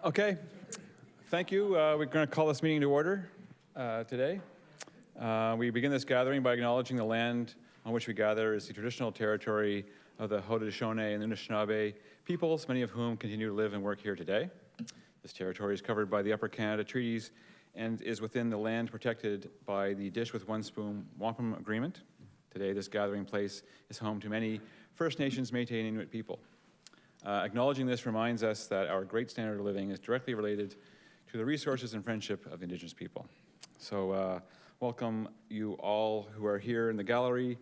Okay, thank you. We're going to call this meeting to order today. We begin this gathering by acknowledging the land on which we gather is the traditional territory of the Haudenosaunee and Anishinaabe peoples, many of whom continue to live and work here today. This territory is covered by the Upper Canada Treaties and is within the land protected by the Dish with One Spoon Wampum Agreement. Today, this gathering place is home to many First Nations, Métis, and Inuit people. Acknowledging this reminds us that our great standard of living is directly related to the resources and friendship of the Indigenous people. So welcome you all who are here in the gallery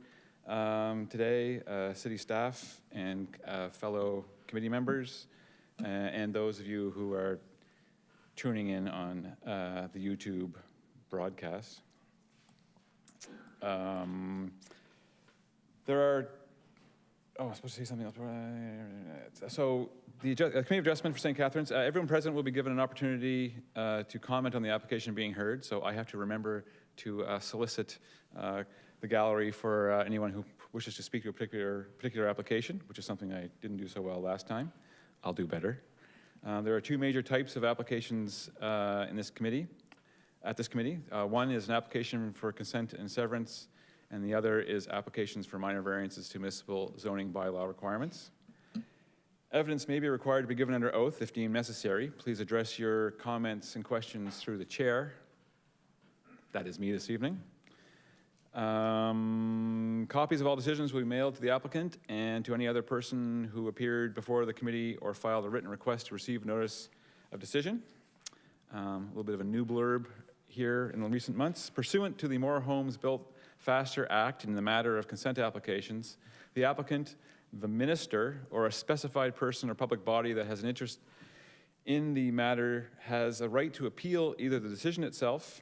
today, city staff and fellow committee members, and those of you who are tuning in on the YouTube broadcast. I was supposed to say something else. So the Committee of Adjustment for St. Catharines, everyone present will be given an opportunity to comment on the application being heard. So I have to remember to solicit the gallery for anyone who wishes to speak to a particular application, which is something I didn't do so well last time. I'll do better. There are two major types of applications at this committee. One is an application for consent and severance, and the other is applications for minor variances to municipal zoning bylaw requirements. Evidence may be required to be given under oath if deemed necessary. Please address your comments and questions through the chair. That is me this evening. Copies of all decisions will be mailed to the applicant and to any other person who appeared before the committee or filed a written request to receive notice of decision. A little bit of a new blurb here in the recent months. Pursuant to the More Homes Built Faster Act in the matter of consent applications, the applicant, the minister, or a specified person or public body that has an interest in the matter has a right to appeal either the decision itself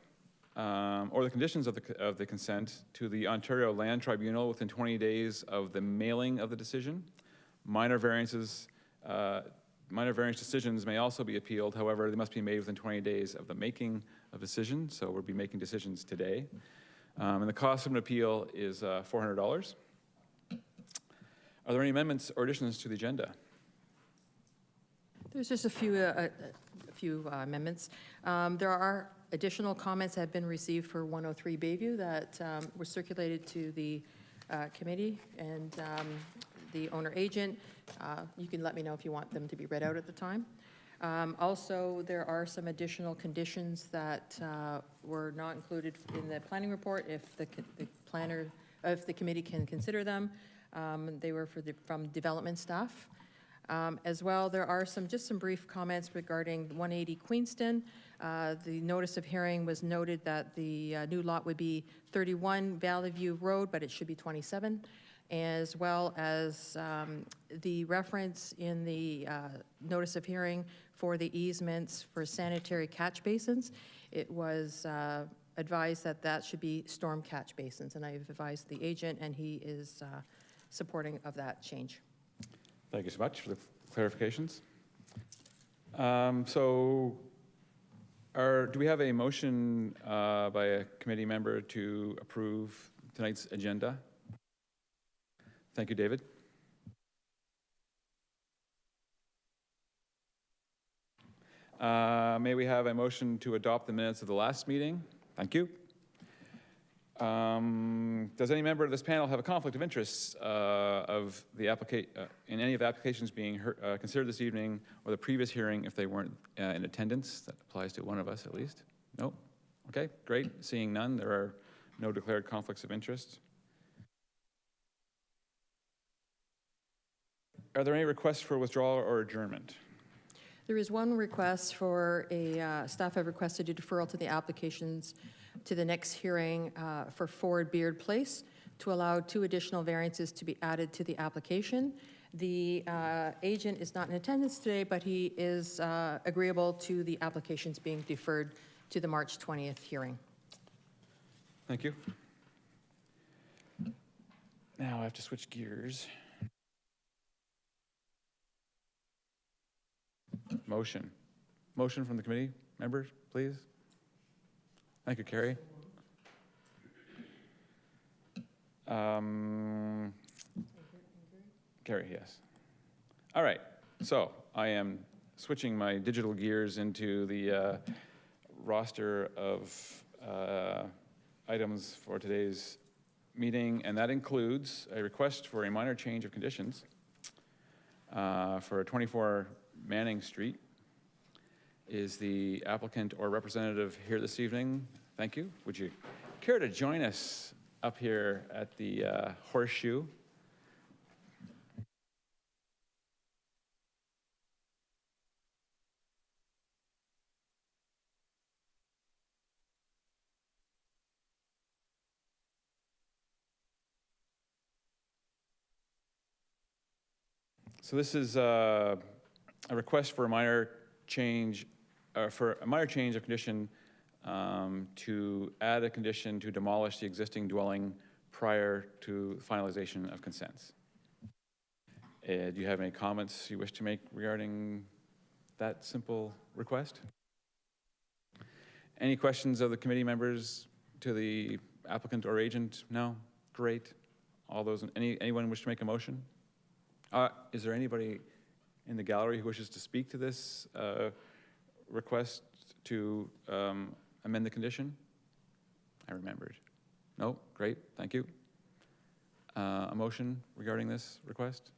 or the conditions of the consent to the Ontario Land Tribunal within 20 days of the mailing of the decision. Minor variance decisions may also be appealed. However, they must be made within 20 days of the making of decision. So we'll be making decisions today. And the cost of an appeal is $400. Are there any amendments or additions to the agenda? There's just a few amendments. There are additional comments that have been received for 103 Bayview that were circulated to the committee and the owner agent. You can let me know if you want them to be read out at the time. Also, there are some additional conditions that were not included in the planning report if the committee can consider them. They were from development staff. As well, there are some brief comments regarding 180 Queenston. The notice of hearing was noted that the new lot would be 31 Valley View Road, but it should be 27. As well as the reference in the notice of hearing for the easements for sanitary catch basins. It was advised that that should be storm catch basins, and I've advised the agent, and he is supporting of that change. Thank you so much for the clarifications. Do we have a motion by a committee member to approve tonight's agenda? Thank you, David. May we have a motion to adopt the minutes of the last meeting? Thank you. Does any member of this panel have a conflict of interest in any of the applications being considered this evening or the previous hearing if they weren't in attendance? That applies to one of us at least. No? Okay, great. Seeing none, there are no declared conflicts of interest. Are there any requests for withdrawal or adjournment? There is one request for staff have requested a deferral to the applications to the next hearing for Ford Beard Place to allow 2 additional variances to be added to the application. The agent is not in attendance today, but he is agreeable to the applications being deferred to the March 20th hearing. Thank you. Now I have to switch gears. Motion from the committee members, please. Thank you, Carrie. Carrie, yes. All right, so I am switching my digital gears into the roster of items for today's meeting, and that includes a request for a minor change of conditions for 24 Manning Street. Is the applicant or representative here this evening? Thank you. Would you care to join us up here at the Horseshoe? So this is a request for a minor change, for a minor change of condition to add a condition to demolish the existing dwelling prior to finalization of consents. Do you have any comments you wish to make regarding that simple request? Any questions of the committee members to the applicant or agent? No? Great. All those, anyone wish to make a motion? Is there anybody in the gallery who wishes to speak to this request to amend the condition? I remembered. No? Great, thank you. A motion regarding this request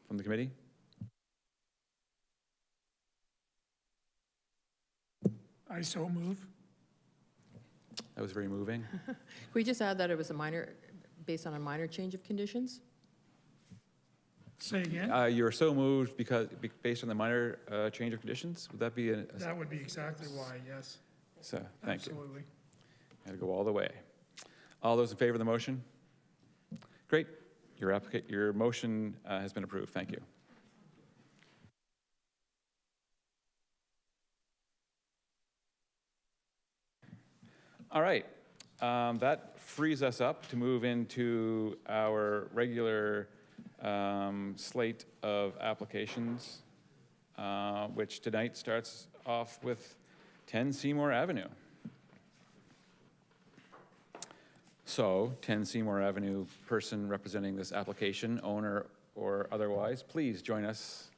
from the committee? I so move. That was very moving. Can we just add that it was a minor, based on a minor change of conditions? Say again? You're so moved because, based on the minor change of conditions? Would that be a? That would be exactly why, yes. So, thank you. Absolutely. Gotta go all the way. All those in favor of the motion? Great. Your motion has been approved. Thank you. All right. That frees us up to move into our regular slate of applications, which tonight starts off with 10 Seymour Avenue. So, 10 Seymour Avenue person representing this application, owner or otherwise, please join us.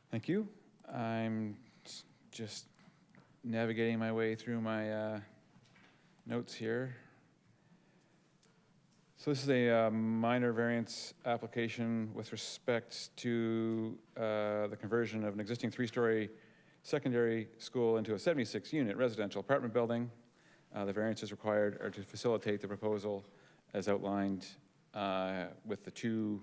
Thank you. I'm just navigating my way through my notes here. So this is a minor variance application with respect to the conversion of an existing 3-story secondary school into a 76-unit residential apartment building. The variance is required to facilitate the proposal as outlined with the 2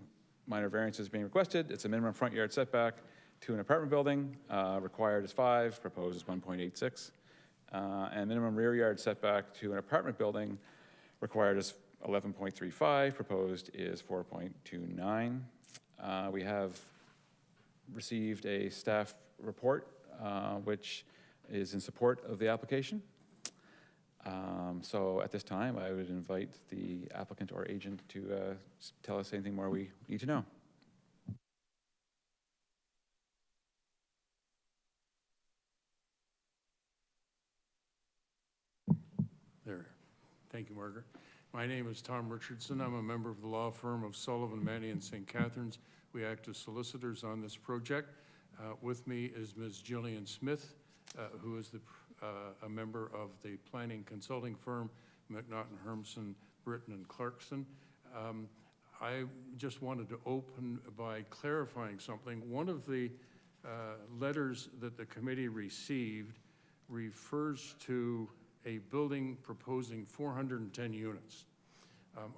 minor variances being requested. It's a minimum front yard setback to an apartment building, required is 5, proposed is 1.86, and minimum rear yard setback to an apartment building, required is 11.35, proposed is 4.29. We have received a staff report which is in support of the application. So at this time, I would invite the applicant or agent to tell us anything more we need to know. There. Thank you, Margaret. My name is Tom Richardson. I'm a member of the law firm of Sullivan, Manny, and St. Catharines. We act as solicitors on this project. With me is Ms. Jillian Smith, who is a member of the planning consulting firm, McNaughton, Hermson, Britton, and Clarkson. I just wanted to open by clarifying something. One of the letters that the committee received refers to a building proposing 410 units.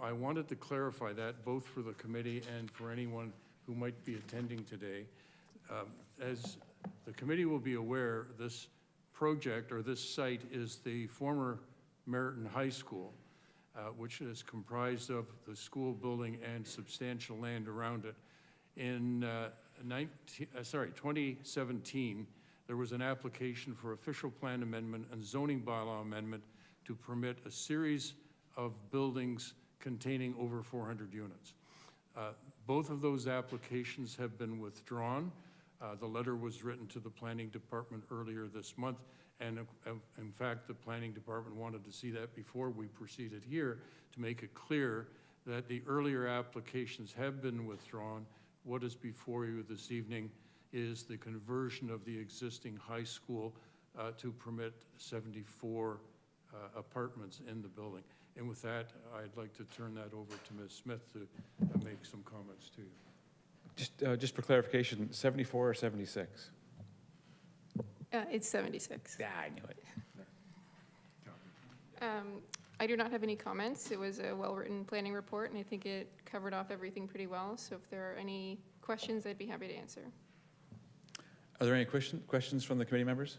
I wanted to clarify that both for the committee and for anyone who might be attending today. As the committee will be aware, this project or this site is the former Meriton High School, which is comprised of the school building and substantial land around it. In 2017, there was an application for official plan amendment and zoning bylaw amendment to permit a series of buildings containing over 400 units. Both of those applications have been withdrawn. The letter was written to the planning department earlier this month, and in fact, the planning department wanted to see that before we proceeded here to make it clear that the earlier applications have been withdrawn. What is before you this evening is the conversion of the existing high school to permit 74 apartments in the building. And with that, I'd like to turn that over to Ms. Smith to make some comments to you. Just for clarification, 74 or 76? It's 76. Yeah, I knew it. I do not have any comments. It was a well-written planning report, and I think it covered off everything pretty well. So if there are any questions, I'd be happy to answer. Are there any questions from the committee members?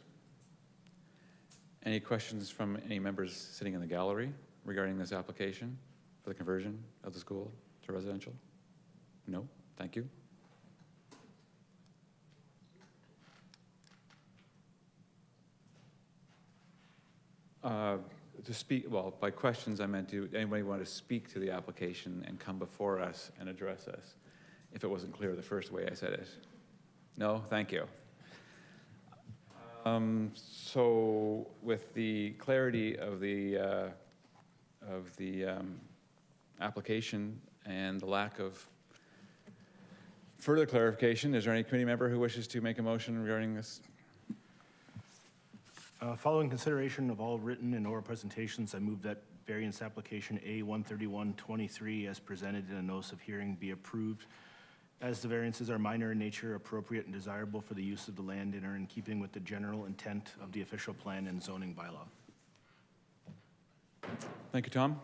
Any questions from any members sitting in the gallery regarding this application for the conversion of the school to residential? No? Thank you. To speak, well, by questions I meant, do anybody want to speak to the application and come before us and address us? If it wasn't clear the first way I said it. No? Thank you. So with the clarity of the application and the lack of further clarification, is there any committee member who wishes to make a motion regarding this? Following consideration of all written and oral presentations, I move that variance application A-131-23 as presented in a notice of hearing be approved, as the variances are minor in nature, appropriate and desirable for the use of the land, and are in keeping with the general intent of the official plan and zoning bylaw. Thank you, Tom.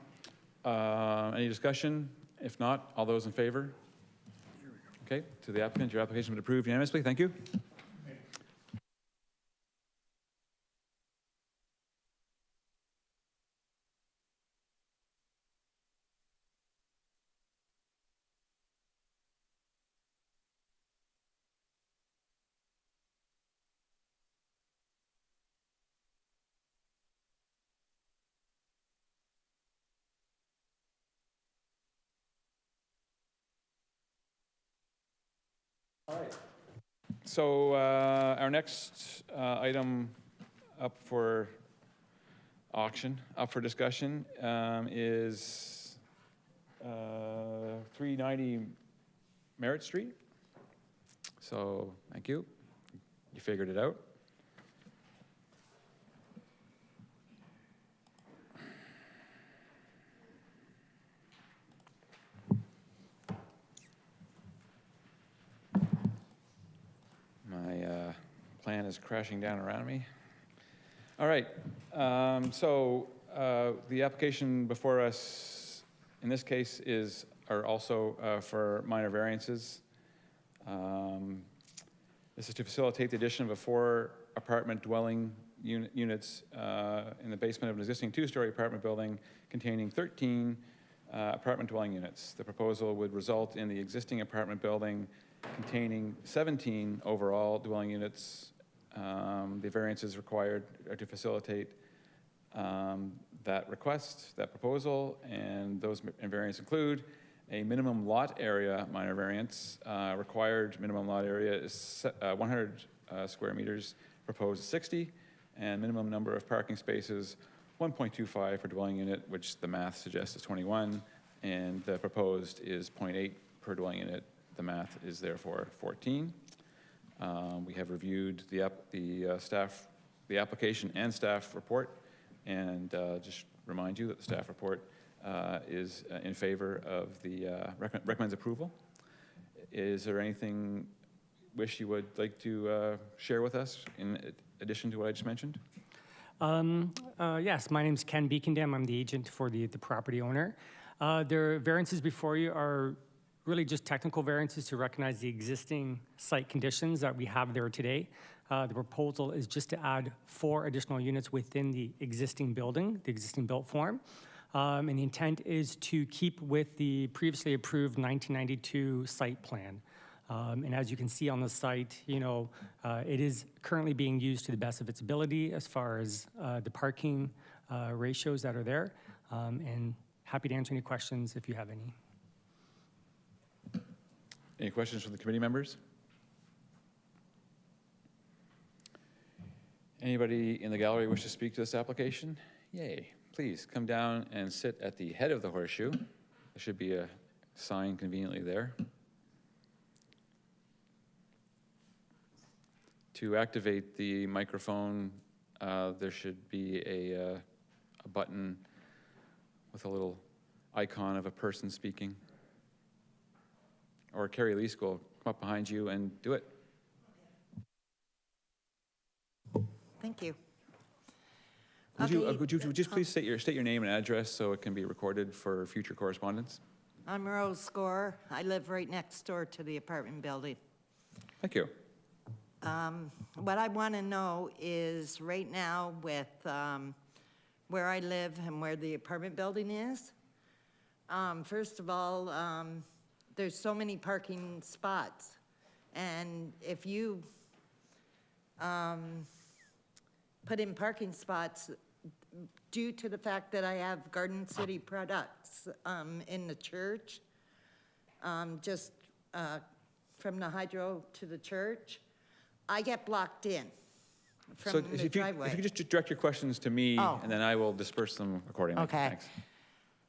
Any discussion? If not, all those in favor? Okay, to the applicant, your application has been approved unanimously. Thank you. So our next item up for auction, up for discussion, is 390 Merritt Street. So thank you. You figured it out. My plan is crashing down around me. All right, the application before us in this case are also for minor variances. This is to facilitate the addition of a 4 apartment dwelling units in the basement of an existing 2-story apartment building containing 13 apartment dwelling units. The proposal would result in the existing apartment building containing 17 overall dwelling units. The variances required are to facilitate that request, that proposal, and those variants include a minimum lot area minor variance. Required minimum lot area is 100 square meters, proposed 60, and minimum number of parking spaces 1.25 per dwelling unit, which the math suggests is 21, and the proposed is 0.8 per dwelling unit. The math is therefore 14. We have reviewed the application and staff report, and just remind you that the staff report is in favor of the recommends approval. Is there anything you would like to share with us in addition to what I just mentioned? Yes, my name is Ken Beekendam. I'm the agent for the property owner. The variances before you are really just technical variances to recognize the existing site conditions that we have there today. The proposal is just to add 4 additional units within the existing building, the existing built form. And the intent is to keep with the previously approved 1992 site plan. And as you can see on the site, it is currently being used to the best of its ability as far as the parking ratios that are there. And happy to answer any questions if you have any. Any questions from the committee members? Anybody in the gallery wish to speak to this application? Yay. Please come down and sit at the head of the horseshoe. There should be a sign conveniently there. To activate the microphone, there should be a button with a little icon of a person speaking. Or Carrie Lee will come up behind you and do it. Thank you. Would you, Okay, would you just please state your name and address so it can be recorded for future correspondence? I'm Rose Score. I live right next door to the apartment building. Thank you. What I want to know is right now with where I live and where the apartment building is, first of all, there's so many parking spots. And if you put in parking spots, due to the fact that I have Garden City products in the church, just from the hydro to the church, I get blocked in So from if the you, if you driveway. could just direct your questions to me, Oh. and then I will disperse them accordingly. Okay. Thanks.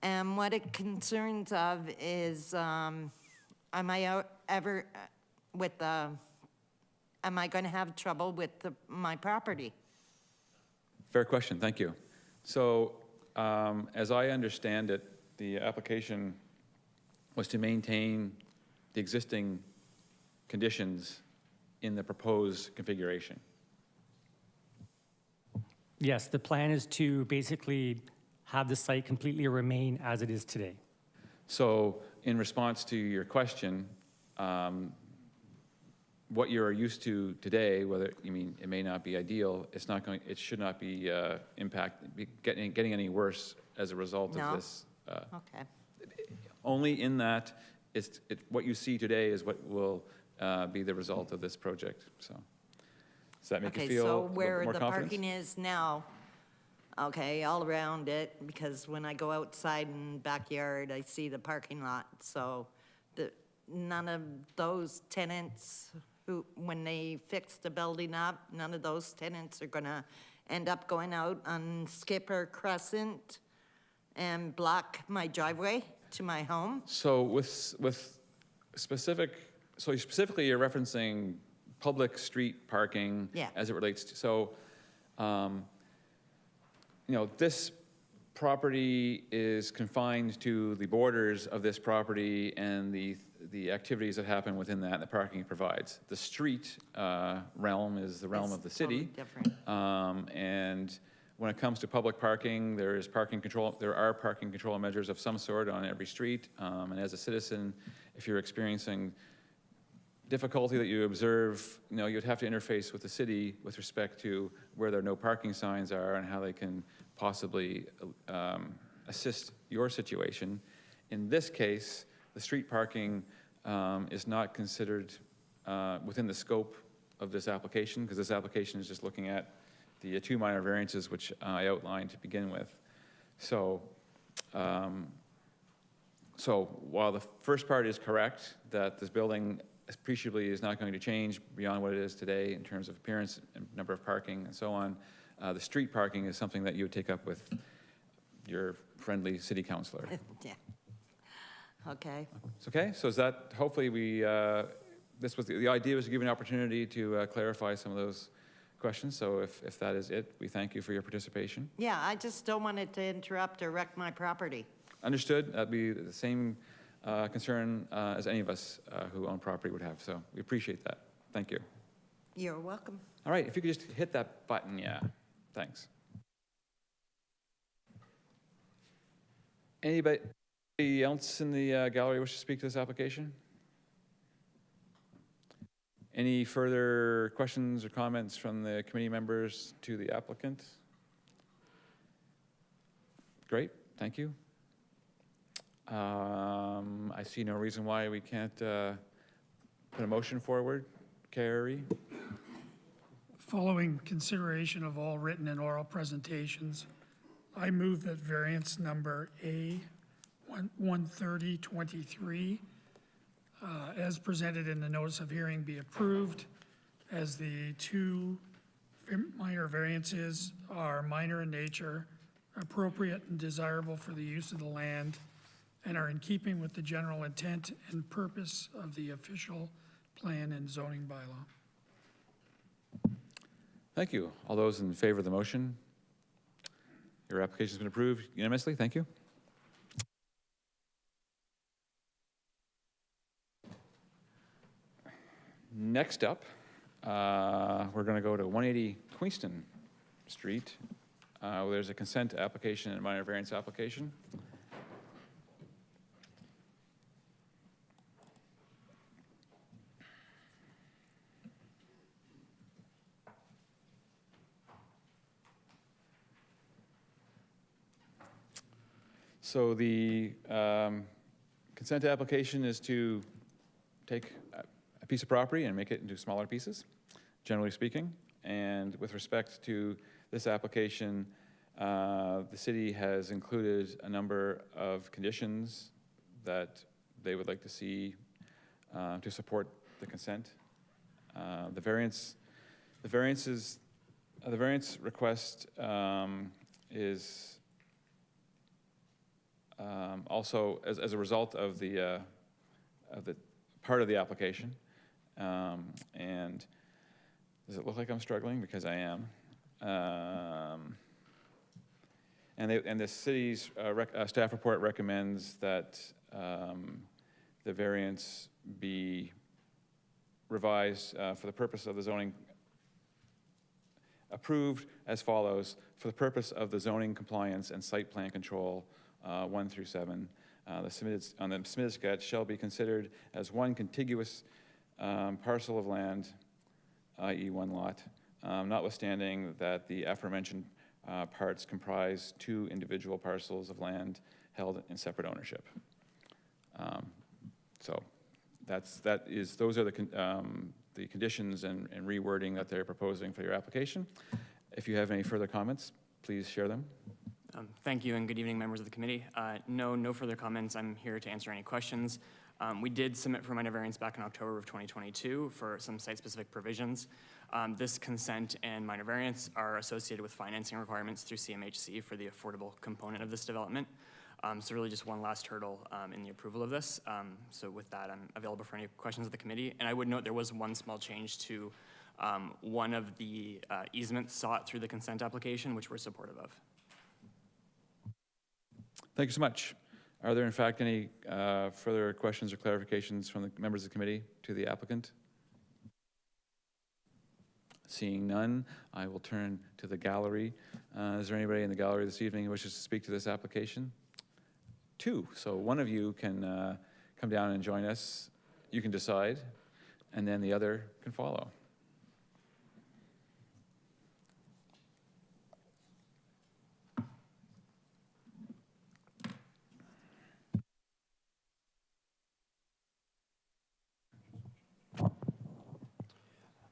And what it concerns of is, am I ever with the, am I going to have trouble with my property? Fair question, thank you. So, as I understand it, the application was to maintain the existing conditions in the proposed configuration. Yes, the plan is to basically have the site completely remain as it is today. So, in response to your question, what you're used to today, whether, you mean, it may not be ideal, it should not be getting any worse as a result No. of this. Okay. Only in that, what you see today is what will be the result of this project, so. Does that make you Okay, feel a so little bit where more the confidence? parking is now, okay, all around it, because when I go outside in backyard, I see the parking lot. So none of those tenants who, when they fix the building up, none of those tenants are gonna end up going out on Skipper Crescent and block my driveway to my home? So specifically you're referencing public street parking Yeah. as it relates to, so, this property is confined to the borders of this property and the activities that happen within that, the parking it provides. The street realm is the realm It's of the city. totally different. And when it comes to public parking, there are parking control measures of some sort on every street. And as a citizen, if you're experiencing difficulty that you observe, you'd have to interface with the city with respect to where there are no parking signs are and how they can possibly assist your situation. In this case, the street parking is not considered within the scope of this application, because this application is just looking at the two minor variances which I outlined to begin with. So, while the first part is correct, that this building appreciably is not going to change beyond what it is today in terms of appearance and number of parking and so on, the street parking is something that you would take up with your friendly city councilor. Yeah. Okay. It's okay? So is that, hopefully this was, the idea was to give you an opportunity to clarify some of those questions. So if that is it, we thank you for your participation. Yeah, I just don't want it to interrupt or wreck my property. Understood. That'd be the same concern as any of us who own property would have. So we appreciate that. Thank you. You're welcome. All right, if you could just hit that button, yeah. Thanks. Anybody else in the gallery wish to speak to this application? Any further questions or comments from the committee members to the applicant? Great, thank you. I see no reason why we can't put a motion forward. Carrie? Following consideration of all written and oral presentations, I move that variance number A 13023, as presented in the notice of hearing, be approved as the two minor variances are minor in nature, appropriate and desirable for the use of the land, and are in keeping with the general intent and purpose of the official plan and zoning bylaw. Thank you. All those in favor of the motion? Your application's been approved unanimously. Thank you. Next up, we're going to go to 180 Queenston Street. Where there's a consent application and a minor variance application. So the consent application is to take a piece of property and make it into smaller pieces, generally speaking. And with respect to this application, the city has included a number of conditions that they would like to see to support the consent. The variance request is also as a result of the part of the application. And does it look like I'm struggling? Because I am. And the city's staff report recommends that the variance be revised for the purpose of the zoning, approved as follows: for the purpose of the zoning compliance and site plan control 1 through 7. The submitted sketch shall be considered as one contiguous parcel of land, i.e. one lot, notwithstanding that the aforementioned parts comprise 2 individual parcels of land held in separate ownership. So those are the conditions and rewording that they're proposing for your application. If you have any further comments, please share them. Thank you and good evening, members of the committee. No further comments. I'm here to answer any questions. We did submit for minor variance back in October of 2022 for some site-specific provisions. This consent and minor variance are associated with financing requirements through CMHC for the affordable component of this development. So really just one last hurdle in the approval of this. So with that, I'm available for any questions of the committee. And I would note there was one small change to one of the easements sought through the consent application, which we're supportive of. Thank you so much. Are there in fact any further questions or clarifications from the members of the committee to the applicant? Seeing none, I will turn to the gallery. Is there anybody in the gallery this evening who wishes to speak to this application? 2, so one of you can come down and join us. You can decide, and then the other can follow.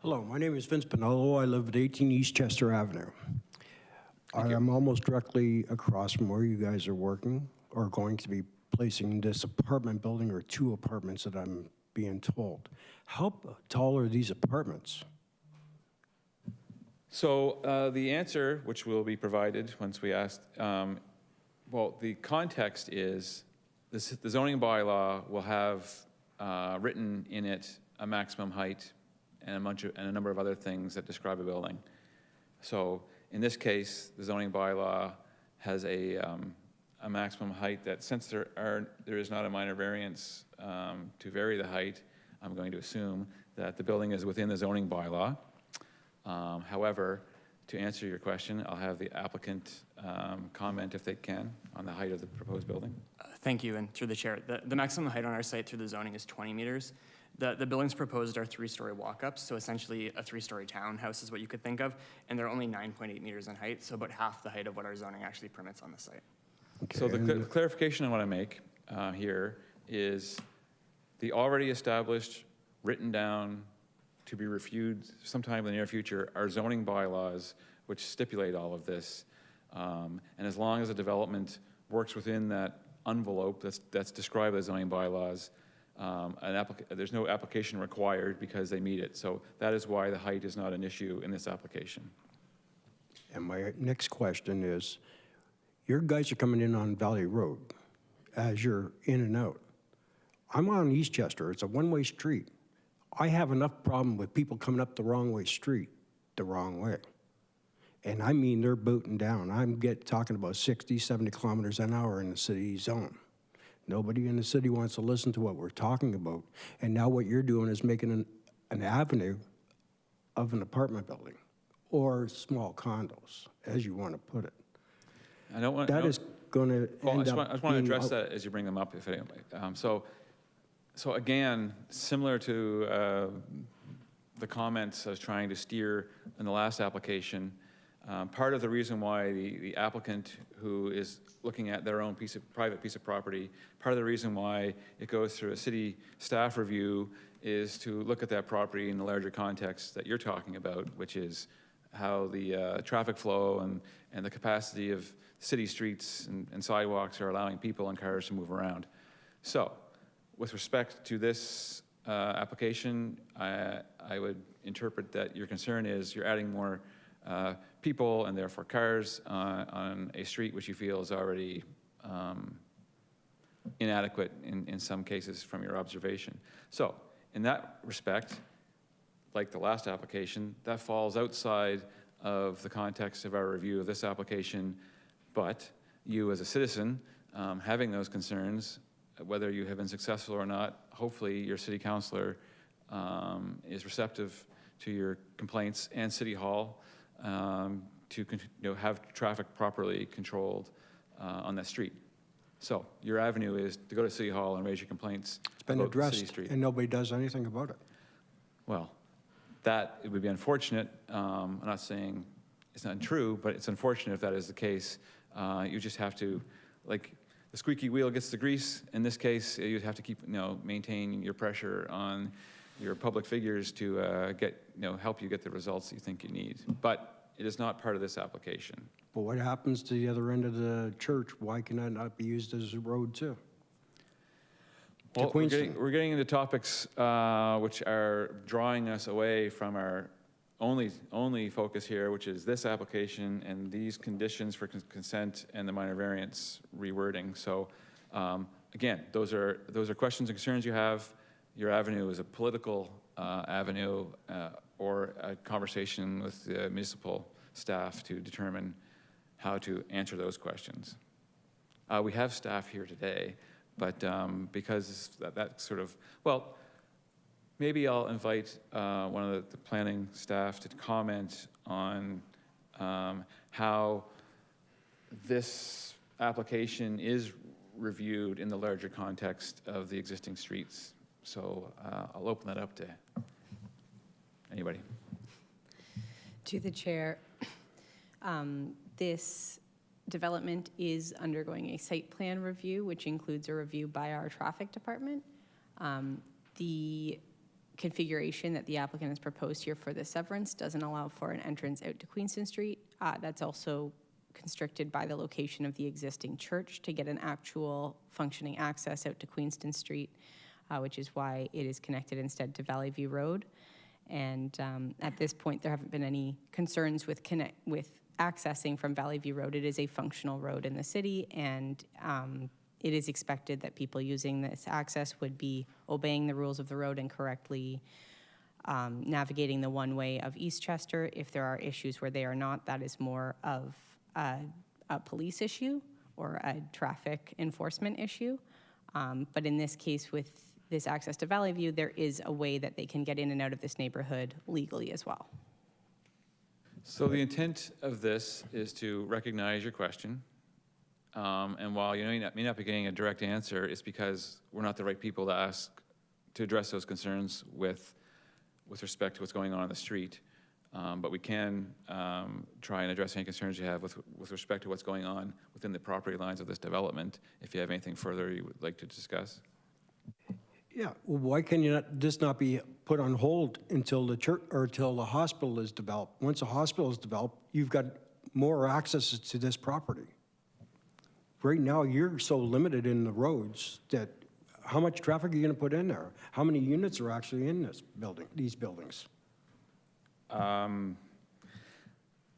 Hello, my name is Vince Pinello. I live at 18 East Chester Avenue. I am almost directly across from where you guys are working or going to be placing this apartment building, or 2 apartments that I'm being told. How tall are these apartments? So the answer, which will be provided once we ask, well, the context is the zoning bylaw will have written in it a maximum height and a number of other things that describe a building. So in this case, the zoning bylaw has a maximum height that, since there is not a minor variance to vary the height, I'm going to assume that the building is within the zoning bylaw. However, to answer your question, I'll have the applicant comment, if they can, on the height of the proposed building. Thank you, and through the chair. The maximum height on our site through the zoning is 20 meters. The buildings proposed are 3-story walk-ups, so essentially a 3-story townhouse is what you could think of, and they're only 9.8 meters in height, so about half the height of what our zoning actually permits on the site. Okay, So the clarification I want to make here is the already established, written down, to be reviewed sometime in the near future, are zoning bylaws which stipulate all of this. And as long as the development works within that envelope that's described as zoning bylaws, there's no application required because they meet it. So that is why the height is not an issue in this application. And my next question is, your guys are coming in on Valley Road as you're in and out. I'm on Eastchester, it's a one-way street. I have enough problem with people coming up the wrong way street, the wrong way. And I mean, they're booting down. I'm talking about 60, 70 kilometers an hour in the city zone. Nobody in the city wants to listen to what we're talking about. And now what you're doing is making an avenue of an apartment building or small condos, as you want to put it. I don't want. That is going to Well, I end just up want to being address out- that as you bring them up, if anyway. So again, similar to the comments I was trying to steer in the last application, part of the reason why the applicant who is looking at their own private piece of property, part of the reason why it goes through a city staff review is to look at that property in the larger context that you're talking about, which is how the traffic flow and the capacity of city streets and sidewalks are allowing people and cars to move around. So, with respect to this application, I would interpret that your concern is you're adding more people and therefore cars on a street which you feel is already inadequate in some cases from your observation. So, in that respect, like the last application, that falls outside of the context of our review of this application, but you as a citizen having those concerns, whether you have been successful or not, hopefully your city councilor is receptive to your complaints and City Hall to have traffic properly controlled on that street. So your avenue is to go to City Hall and raise your complaints It's been about the city addressed, street. and nobody does anything about it. Well, that, it would be unfortunate. I'm not saying it's not true, but it's unfortunate if that is the case. You just have to, like, the squeaky wheel gets the grease. In this case, you'd have to keep, maintain your pressure on your public figures to help you get the results you think you need. But it is not part of this application. But what happens to the other end of the church? Why can that not be used as a road too? To Well, we're Queenston. getting into topics which are drawing us away from our only focus here, which is this application and these conditions for consent and the minor variance rewording. So again, those are questions and concerns you have. Your avenue is a political avenue or a conversation with the municipal staff to determine how to answer those questions. We have staff here today, but because that sort of, well, maybe I'll invite one of the planning staff to comment on how this application is reviewed in the larger context of the existing streets. So I'll open that up to anybody. To the chair, this development is undergoing a site plan review, which includes a review by our traffic department. The configuration that the applicant has proposed here for the severance doesn't allow for an entrance out to Queenston Street. That's also constricted by the location of the existing church to get an actual functioning access out to Queenston Street, which is why it is connected instead to Valley View Road. And at this point, there haven't been any concerns with accessing from Valley View Road. It is a functional road in the city, and it is expected that people using this access would be obeying the rules of the road and correctly navigating the one-way of Eastchester. If there are issues where they are not, that is more of a police issue or a traffic enforcement issue. But in this case, with this access to Valley View, there is a way that they can get in and out of this neighborhood legally as well. So the intent of this is to recognize your question. And while you may not be getting a direct answer, it's because we're not the right people to ask to address those concerns with respect to what's going on the street. But we can try and address any concerns you have with respect to what's going on within the property lines of this development, if you have anything further you would like to discuss. Yeah, well, why can this not be put on hold until the church or until the hospital is developed? Once a hospital is developed, you've got more access to this property. Right now, you're so limited in the roads that how much traffic are you going to put in there? How many units are actually in this building, these buildings? Well, I just want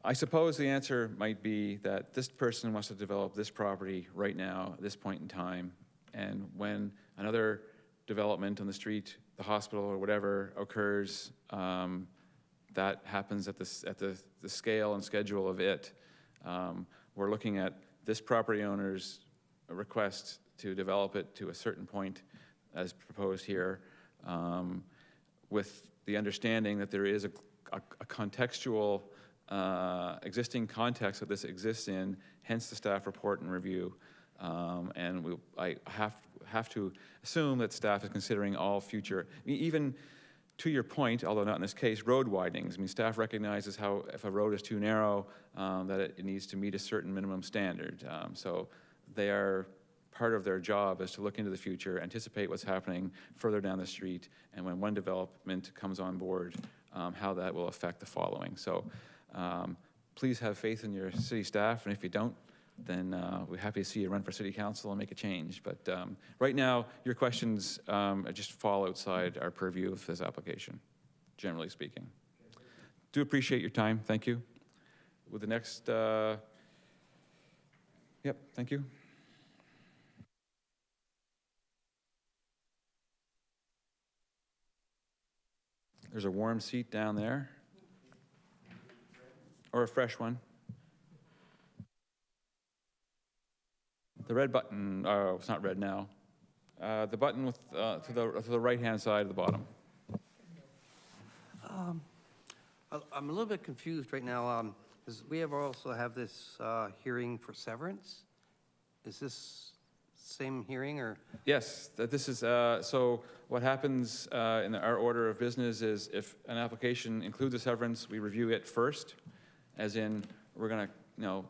to address that, as you bring them up, if anyway. So I suppose the answer might be that this person wants to develop this property right now, at this point in time, and when another development on the street, the hospital or whatever occurs, that happens at the scale and schedule of it. We're looking at this property owner's request to develop it to a certain point as proposed here, with the understanding that there is a contextual existing context that this exists in, hence the staff report and review. And I have to assume that staff is considering all future, even to your point, although not in this case, road widenings. I mean, staff recognizes how if a road is too narrow, that it needs to meet a certain minimum standard. So they are, part of their job is to look into the future, anticipate what's happening further down the street, and when one development comes on board, how that will affect the following. So please have faith in your city staff, and if you don't, then we're happy to see you run for city council and make a change. But right now, your questions just fall outside our purview of this application, generally speaking. Do appreciate your time, thank you. With the next, yep, thank you. There's a warm seat down there, or a fresh one. The red button, oh, it's not red now. The button with, to the right-hand side of the bottom. I'm a little bit confused right now, because we also have this hearing for severance. Is this same hearing, or? Yes, this is, so what happens in our order of business is if an application includes a severance, we review it first, as in, we're gonna,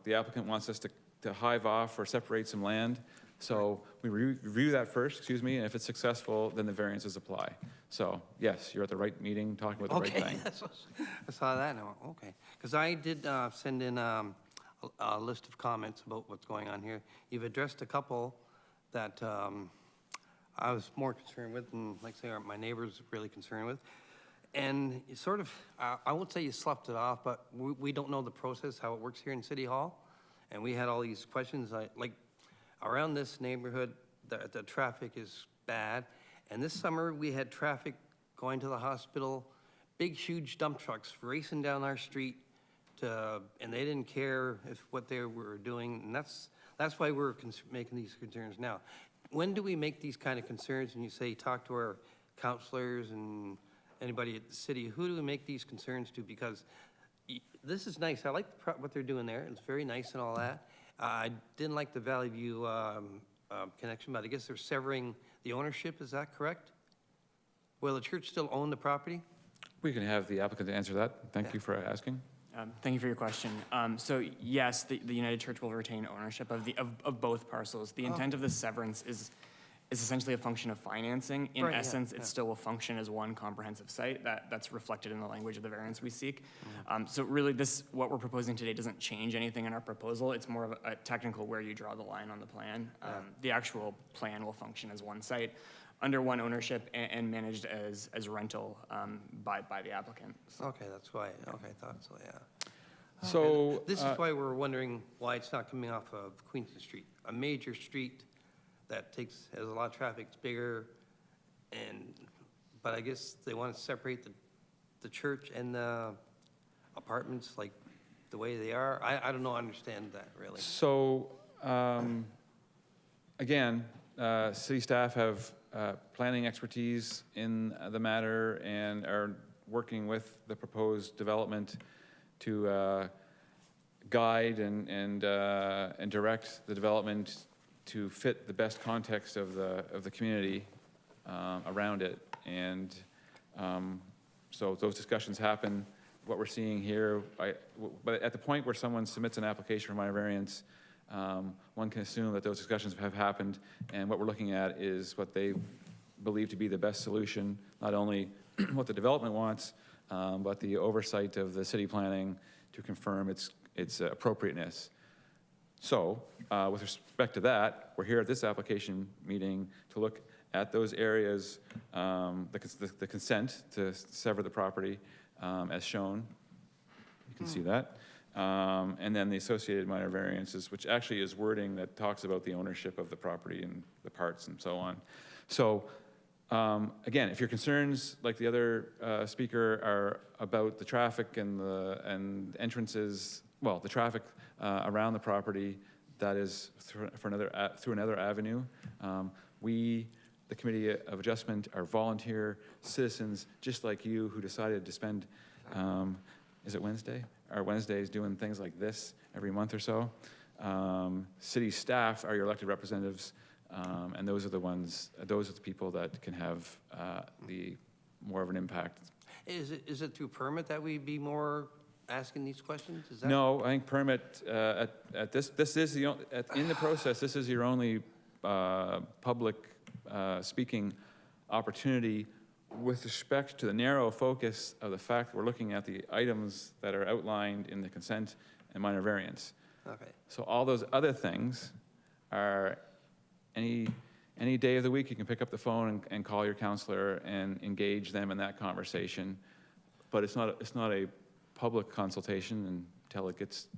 the applicant wants us to hive off or separate some land. So we review that first, excuse me, and if it's successful, then the variances apply. So yes, you're at the right meeting, talking about the right thing. Okay, I saw that now, okay. Because I did send in a list of comments about what's going on here. You've addressed a couple that I was more concerned with, and like I say, my neighbors really concerned with. And you sort of, I won't say you sloughed it off, but we don't know the process, how it works here in City Hall. And we had all these questions, like around this neighborhood, the traffic is bad. And this summer, we had traffic going to the hospital, big, huge dump trucks racing down our street and they didn't care what they were doing. And that's why we're making these concerns now. When do we make these kind of concerns? And you say, talk to our counselors and anybody at the city. Who do we make these concerns to? Because this is nice. I like what they're doing there. It's very nice and all that. I didn't like the Valley View connection, but I guess they're severing the ownership. Is that correct? Will the church still own the property? We can have the applicant answer that. Thank you for asking. Thank you for your question. So yes, the United Church will retain ownership of both parcels. The intent of the severance is essentially a function of financing. In essence, it still will function as one comprehensive site. That's reflected in the language of the variance we seek. So really, what we're proposing today doesn't change anything in our proposal. It's more of a technical where you draw the line on the plan. The actual plan will function as one site under one ownership and managed as rental by the applicant. So. Okay, that's why. Okay, I thought so. Yeah. So and this is why we're wondering why it's not coming off of Queenston Street, a major street that has a lot of traffic. It's bigger, but I guess they want to separate the church and the apartments like the way they are. I don't know. I understand that really. So again, city staff have planning expertise in the matter and are working with the proposed development to guide and direct the development to fit the best context of the community around it. And so those discussions happen. What we're seeing here, but at the point where someone submits an application for minor variance, one can assume that those discussions have happened, and what we're looking at is what they believe to be the best solution, not only what the development wants, but the oversight of the city planning to confirm its appropriateness. So, with respect to that, we're here at this application meeting to look at those areas, the consent to sever the property as shown. You can see that. and then the associated minor variances, which actually is wording that talks about the ownership of the property and the parts and so on. So, again, if your concerns, like the other speaker, are about the traffic and entrances, well, the traffic around the property, that is through another avenue. We, the Committee of Adjustment, are volunteer citizens, just like you, who decided to spend, is it Wednesday? Our Wednesdays doing things like this every month or so. City staff are your elected representatives, and those are the people that can have the more of an impact. Is it through permit that we'd be more asking these questions? Is that? No, I think permit, at this is in the process, this is your only public speaking opportunity with respect to the narrow focus of the fact that we're looking at the items that are outlined in the consent and minor variance. Okay. So all those other things are any day of the week, you can pick up the phone and call your counselor and engage them in that conversation. But it's not a public consultation until it gets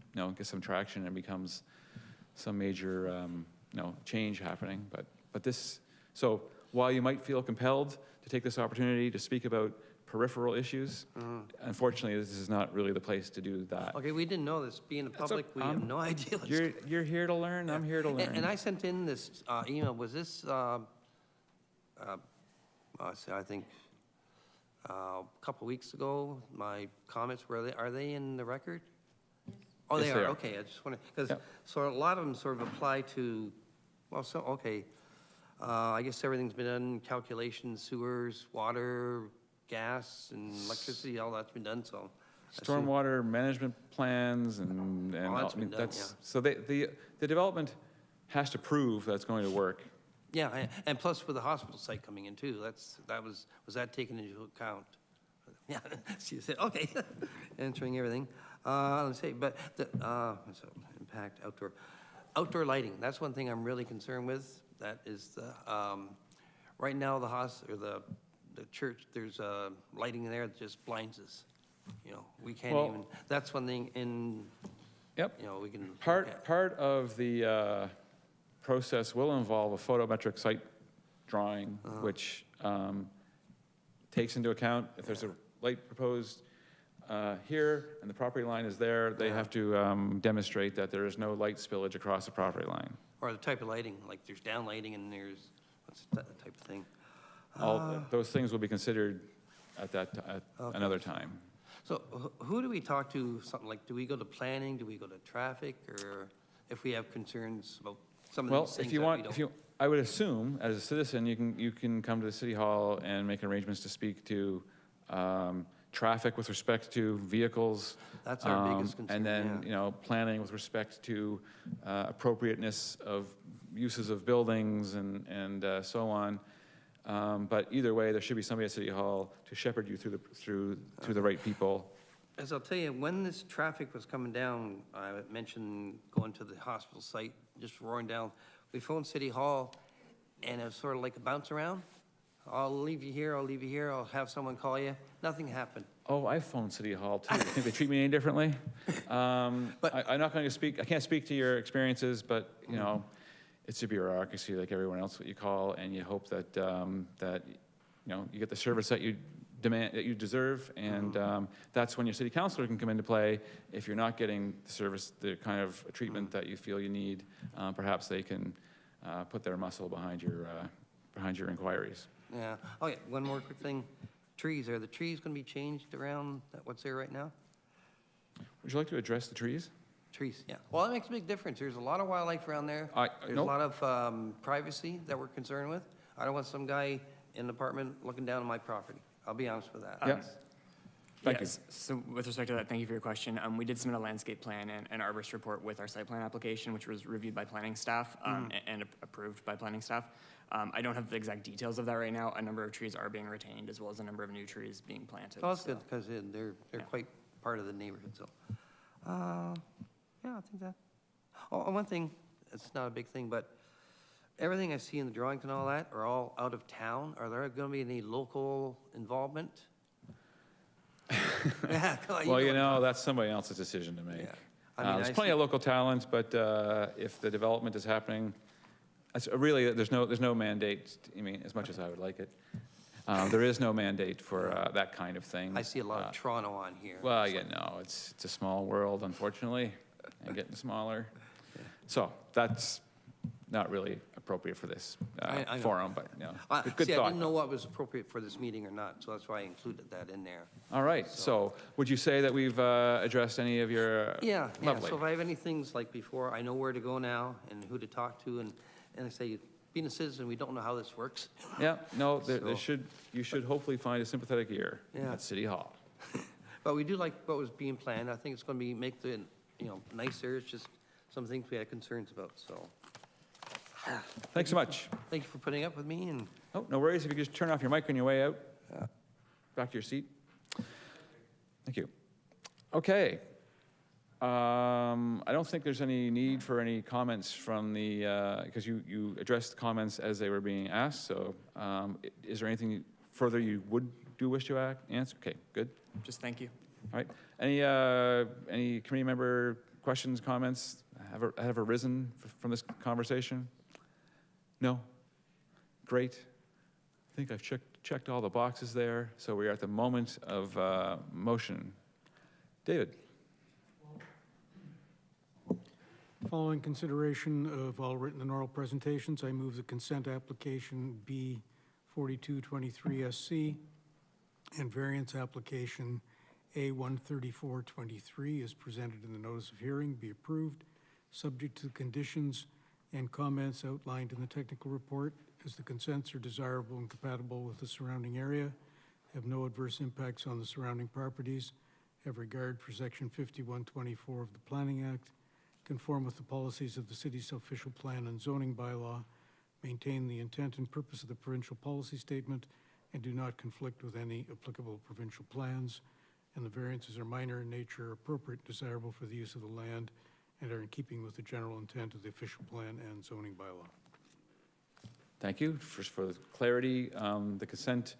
some traction and becomes some major change happening. But this, so while you might feel compelled to take this opportunity to speak about peripheral issues, unfortunately, this is not really the place to do that. Okay, we didn't know this. Being a public, we have no idea what's You're here to learn. I'm here to learn. And I sent in this email, was this, I think, a couple weeks ago, my comments, are they in the record? Oh, Yes, they they are, are. okay, I just want to, because, Yep. so a lot of them sort of apply to, well, so, okay. I guess everything's been done, calculations, sewers, water, gas, and electricity, all that's been done, so. I assume- Stormwater management plans and All that's I mean, been done, so the development has to prove that's going to work. Yeah, and plus with the hospital site coming in too, was that taken into account? Yeah, she said, okay, answering everything. Let's see, but so impact outdoor lighting, that's one thing I'm really concerned with. That is right now the church, there's lighting there that just blinds us. We can't Well- even, that's one thing Yep. we can. look Part at. of the process will involve a photometric site drawing, which takes into account if there's a light proposed here and the property line is there, they have to demonstrate that there is no light spillage across the property line. Or the type of lighting, like there's down lighting and there's, what's that type of thing? All those things will be considered at Okay. another time. So who do we talk to, something like, do we go to planning, do we go to traffic, or if we have concerns about some of Well, these things if you that we want, don't? I would assume, as a citizen, you can come to the city hall and make arrangements to speak to traffic with respect to vehicles. That's our biggest concern, And then, yeah. planning with respect to appropriateness of uses of buildings and so on. But either way, there should be somebody at City Hall to shepherd you through the right people. As I'll tell you, when this traffic was coming down, I mentioned going to the hospital site, just roaring down. We phoned City Hall, and it was sort of like a bounce around. I'll leave you here, I'll have someone call you. Nothing happened. Oh, I phoned City Hall too. Think they treat me any differently? I'm not going to speak, I can't speak to your experiences, but, it's a bureaucracy like everyone else that you call, and you hope that, you get the service that you demand, that you deserve, and that's when your city councilor can come into play. If you're not getting the service, the kind of treatment that you feel you need, perhaps they can put their muscle behind your inquiries. Yeah. Okay, one more quick thing. Trees, are the trees going to be changed around what's there right now? Would you like to address the trees? Trees, yeah. Well, that makes a big difference. There's a lot of wildlife around there. There's a nope. lot of privacy that we're concerned with. I don't want some guy in an apartment looking down on my property. I'll be honest with that. Yeah. Thank you. Yes. So with respect to that, thank you for your question. We did submit a landscape plan and an arborist report with our site plan application, which was reviewed by planning staff and approved by planning staff. I don't have the exact details of that right now. A number of trees are being retained, as well as a number of new trees being planted. Oh, that's so- good, because they're quite part of the neighborhood, so. Yeah, I think that. Oh, and one thing, it's not a big thing, but everything I see in the drawings and all that are all out of town. Are there going to be any local involvement? Yeah, Well, you know, that's somebody else's decision to make. Yeah. I mean, There's I plenty see- of local talent, but if the development is happening, really, there's no mandate, I mean, as much as I would like it. There is no mandate for that kind of thing. I see a lot of Toronto on here. Well, yeah, no, it's a small world, unfortunately, and getting smaller. So that's not really appropriate for this I know. forum, but, you know, good See, I thought. didn't know what was appropriate for this meeting or not, so that's why I included that in there. All right, so would you say that we've addressed any of your? Yeah, Lovely. so if I have any things like before, I know where to go now and who to talk to, and I say, being a citizen, we don't know how this works. Yeah, no, So- you should hopefully find a sympathetic ear Yeah. at City Hall. But we do like what was being planned. I think it's going to be, make the, nicer. It's just some things we had concerns about, so. Thanks so much. Thank you for putting up with me, and Oh, no worries, if you could just turn off your mic on your way out. Back to your seat. Thank you. Okay. I don't think there's any need for any comments from the, because you addressed the comments as they were being asked, so is there anything further you do wish to answer? Okay, good. Just thank you. All right. Any committee member questions, comments have arisen from this conversation? No? Great. I think I've checked all the boxes there, so we are at the moment of motion. David? Following consideration of all written and oral presentations, I move the consent application B 4223SC and variance application A 13423 is presented in the notice of hearing be approved, subject to the conditions and comments outlined in the technical report, as the consents are desirable and compatible with the surrounding area, have no adverse impacts on the surrounding properties, have regard for Section 5124 of the Planning Act, conform with the policies of the city's official plan and zoning bylaw, maintain the intent and purpose of the provincial policy statement, and do not conflict with any applicable provincial plans, and the variances are minor in nature, appropriate, desirable for the use of the land, and are in keeping with the general intent of the official plan and zoning bylaw. Thank you for the clarity. The consent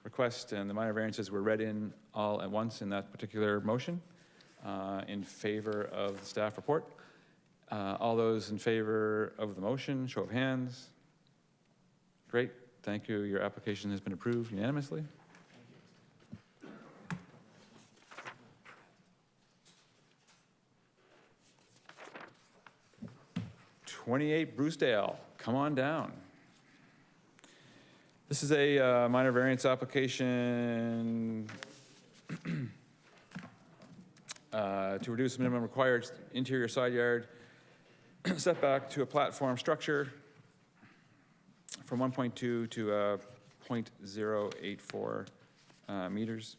request and the minor variances were read in all at once in that particular motion in favor of the staff report. All those in favor of the motion, show of hands. Great, thank you. Your application has been approved unanimously. '28 Brucedale, come on down. This is a minor variance application to reduce minimum required interior side yard setback to a platform structure from 1.2 to 0.084 meters.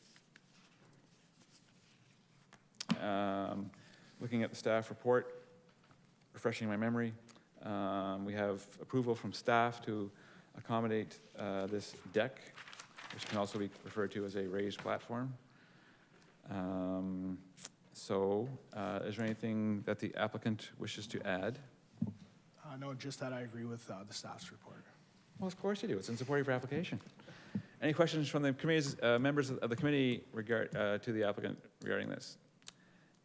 Looking at the staff report, refreshing my memory, we have approval from staff to accommodate this deck, which can also be referred to as a raised platform. Is there anything that the applicant wishes to add? No, just that I agree with the staff's report. Well, of course you do. It's in support of your application. Any questions from the committee's members of the committee to the applicant regarding this?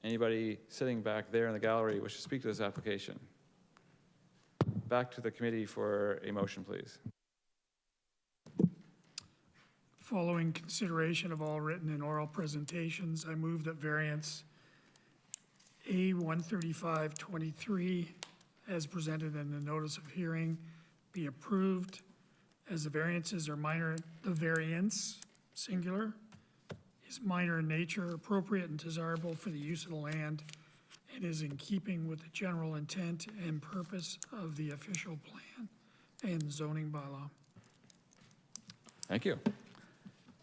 Anybody sitting back there in the gallery wish to speak to this application? Back to the committee for a motion, please. Following consideration of all written and oral presentations, I move that variance A 13523, as presented in the notice of hearing, be approved, as the variances are minor. The variance, singular, is minor in nature, appropriate and desirable for the use of the land, and is in keeping with the general intent and purpose of the official plan and zoning bylaw. Thank you.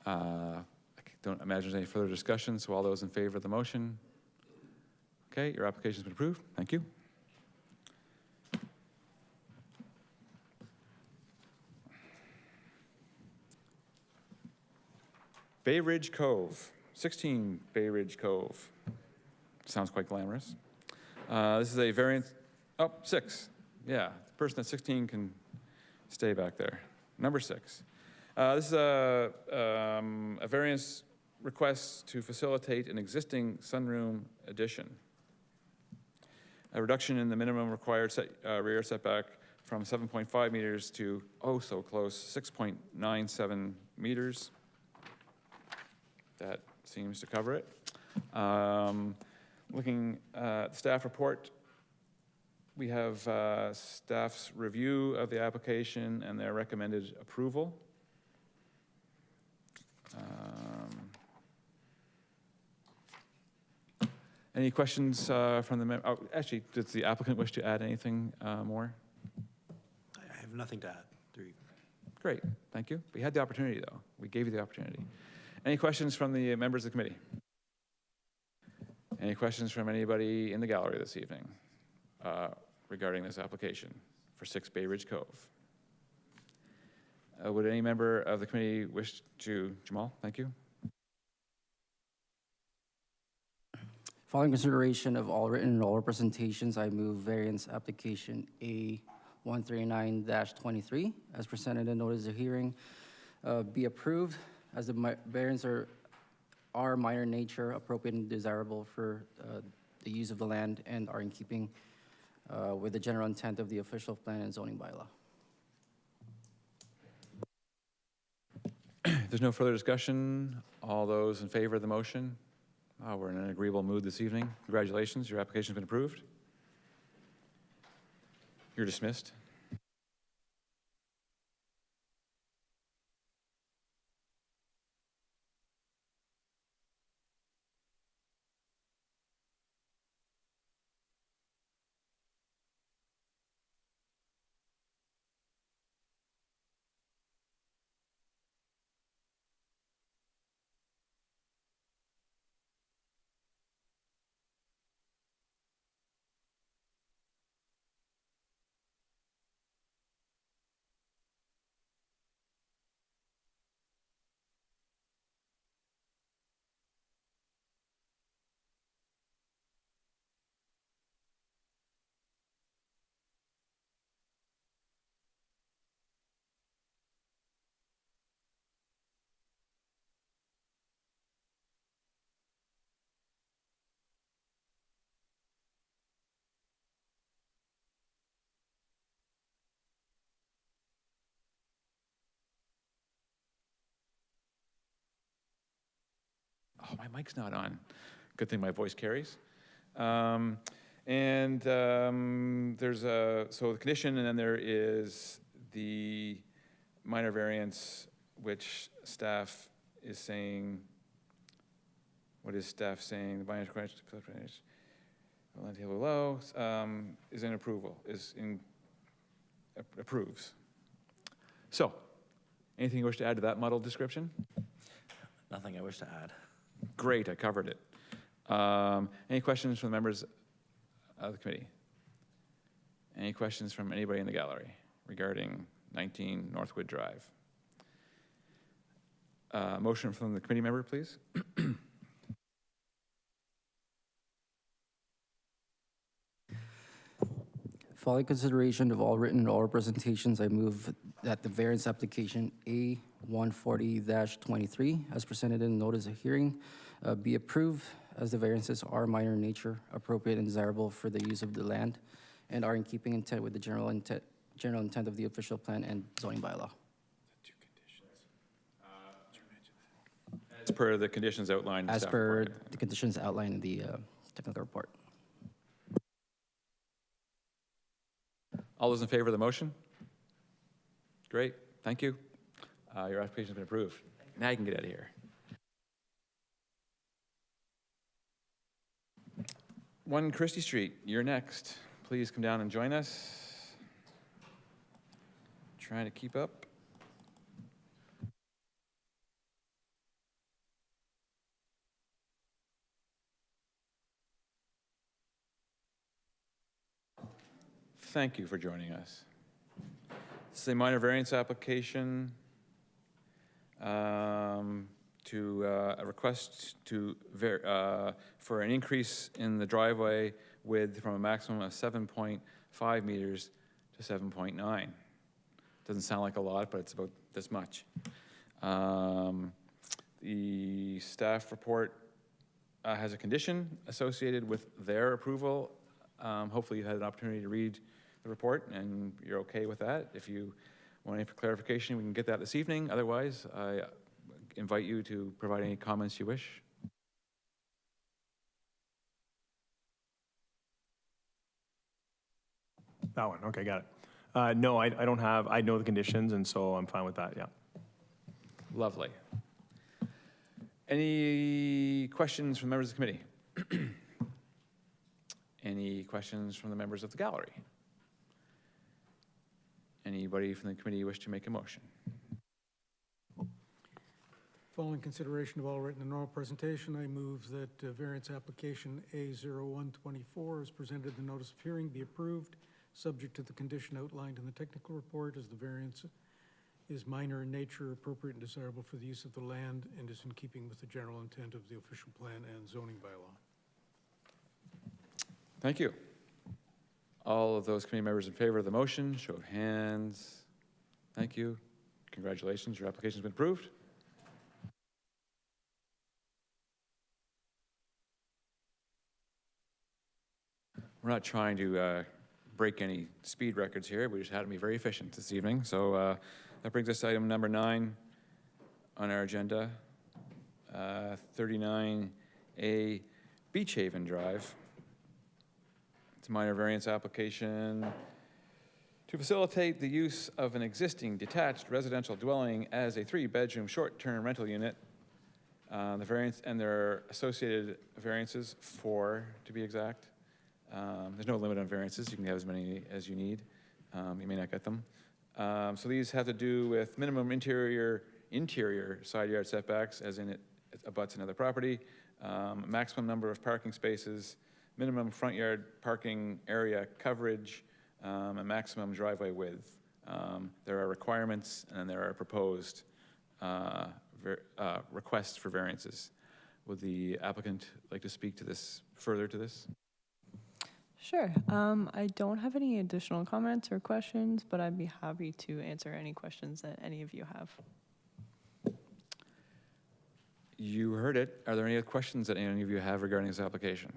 I don't imagine there's any further discussion, so all those in favor of the motion? Okay, your application's been approved. Thank you. Bay Ridge Cove, 16 Bay Ridge Cove. Sounds quite glamorous. This is a variance, 6. Yeah, the person at 16 can stay back there. Number 6. This is a variance requests to facilitate an existing sunroom addition. A reduction in the minimum required rear setback from 7.5 meters to, oh so close, 6.97 meters. That seems to cover it. Looking at the staff report, we have staff's review of the application and their recommended approval. Any questions from the actually, does the applicant wish to add anything more? I have nothing to add. Great, thank you. We had the opportunity, though. We gave you the opportunity. Any questions from the members of the committee? Any questions from anybody in the gallery this evening regarding this application for 6 Bay Ridge Cove? Would any member of the committee wish to, Jamal, thank you. Following consideration of all written and oral representations, I move variance application A139-23 as presented in notice of hearing be approved as the variants are minor in nature, appropriate and desirable for the use of the land and are in keeping with the general intent of the official plan and zoning bylaw. If there's no further discussion, all those in favor of the motion? We're in an agreeable mood this evening. Congratulations, your application's been approved. You're dismissed. Oh, my mic's not on. Good thing my voice carries. There's so the condition, and then there is the minor variance, which staff is saying, what is staff saying? The minor variance below is in approval, approves. So, anything you wish to add to that muddled description? Nothing I wish to add. Great, I covered it. Any questions from the members of the committee? Any questions from anybody in the gallery regarding 19 Northwood Drive? Motion from the committee member, please. Following consideration of all written and oral representations, I move that the variance application A140-23, as presented in the notice of hearing, be approved as the variances are minor in nature, appropriate and desirable for the use of the land, and are in keeping intent with the general intent of the official plan and zoning bylaw. As per the conditions outlined in As staff per report. the conditions outlined in the technical report. All those in favor of the motion? Great, thank you. Your application's been approved. Now you can get out of here. 1 Christie Street, you're next. Please come down and join us. Trying to keep up. Thank you for joining us. This is a minor variance application to a request to for an increase in the driveway width from a maximum of 7.5 meters to 7.9. Doesn't sound like a lot, but it's about this much. The staff report has a condition associated with their approval. Hopefully you had an opportunity to read the report and you're okay with that. If you want any clarification, we can get that this evening. Otherwise, I invite you to provide any comments you wish. That one, okay, got it. No, I don't have, I know the conditions, and so I'm fine with that, yeah. Lovely. Any questions from members of the committee? Any questions from the members of the gallery? Anybody from the committee wish to make a motion? Following consideration of all written and oral presentation, I move that variance application A0124 as presented in the notice of hearing be approved, subject to the condition outlined in the technical report, as the variance is minor in nature, appropriate and desirable for the use of the land, and is in keeping with the general intent of the official plan and zoning bylaw. Thank you. All of those committee members in favor of the motion, show of hands. Thank you. Congratulations, your application's been approved. We're not trying to break any speed records here. We just had to be very efficient this evening. So that brings us to item number 9 on our agenda, 39A Beach Haven Drive. It's a minor variance application to facilitate the use of an existing detached residential dwelling as a 3-bedroom short-term rental unit. The variance and their associated variances, 4 to be exact. There's no limit on variances. You can have as many as you need. You may not get them. So these have to do with minimum interior side yard setbacks, as in it abuts another property, maximum number of parking spaces, minimum front yard parking area coverage, and maximum driveway width. There are requirements and there are proposed requests for variances. Would the applicant like to speak to this, further to this? Sure. I don't have any additional comments or questions, but I'd be happy to answer any questions that any of you have. You heard it. Are there any other questions that any of you have regarding this application?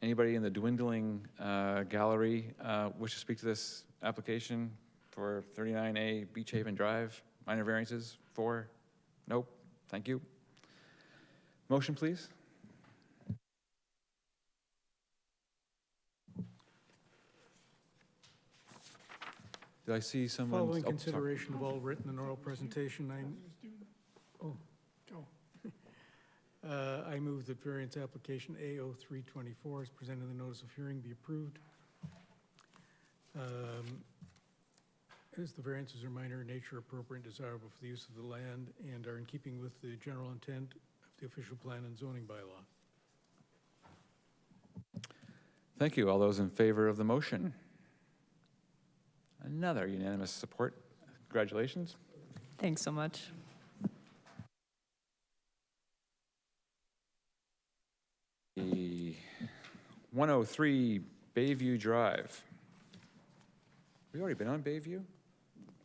Anybody in the dwindling gallery wish to speak to this application for 39A Beach Haven Drive? Minor variances, 4? Nope. Thank you. Motion, please. Did I see someone? Following oh, sorry. consideration of all written and oral presentation, I move that variance application A0324 as presented in the notice of hearing be approved. As the variances are minor in nature, appropriate and desirable for the use of the land, and are in keeping with the general intent of the official plan and zoning bylaw. Thank you. All those in favor of the motion? Another unanimous support. Congratulations. Thanks so much. The 103 Bayview Drive. We already been on Bayview?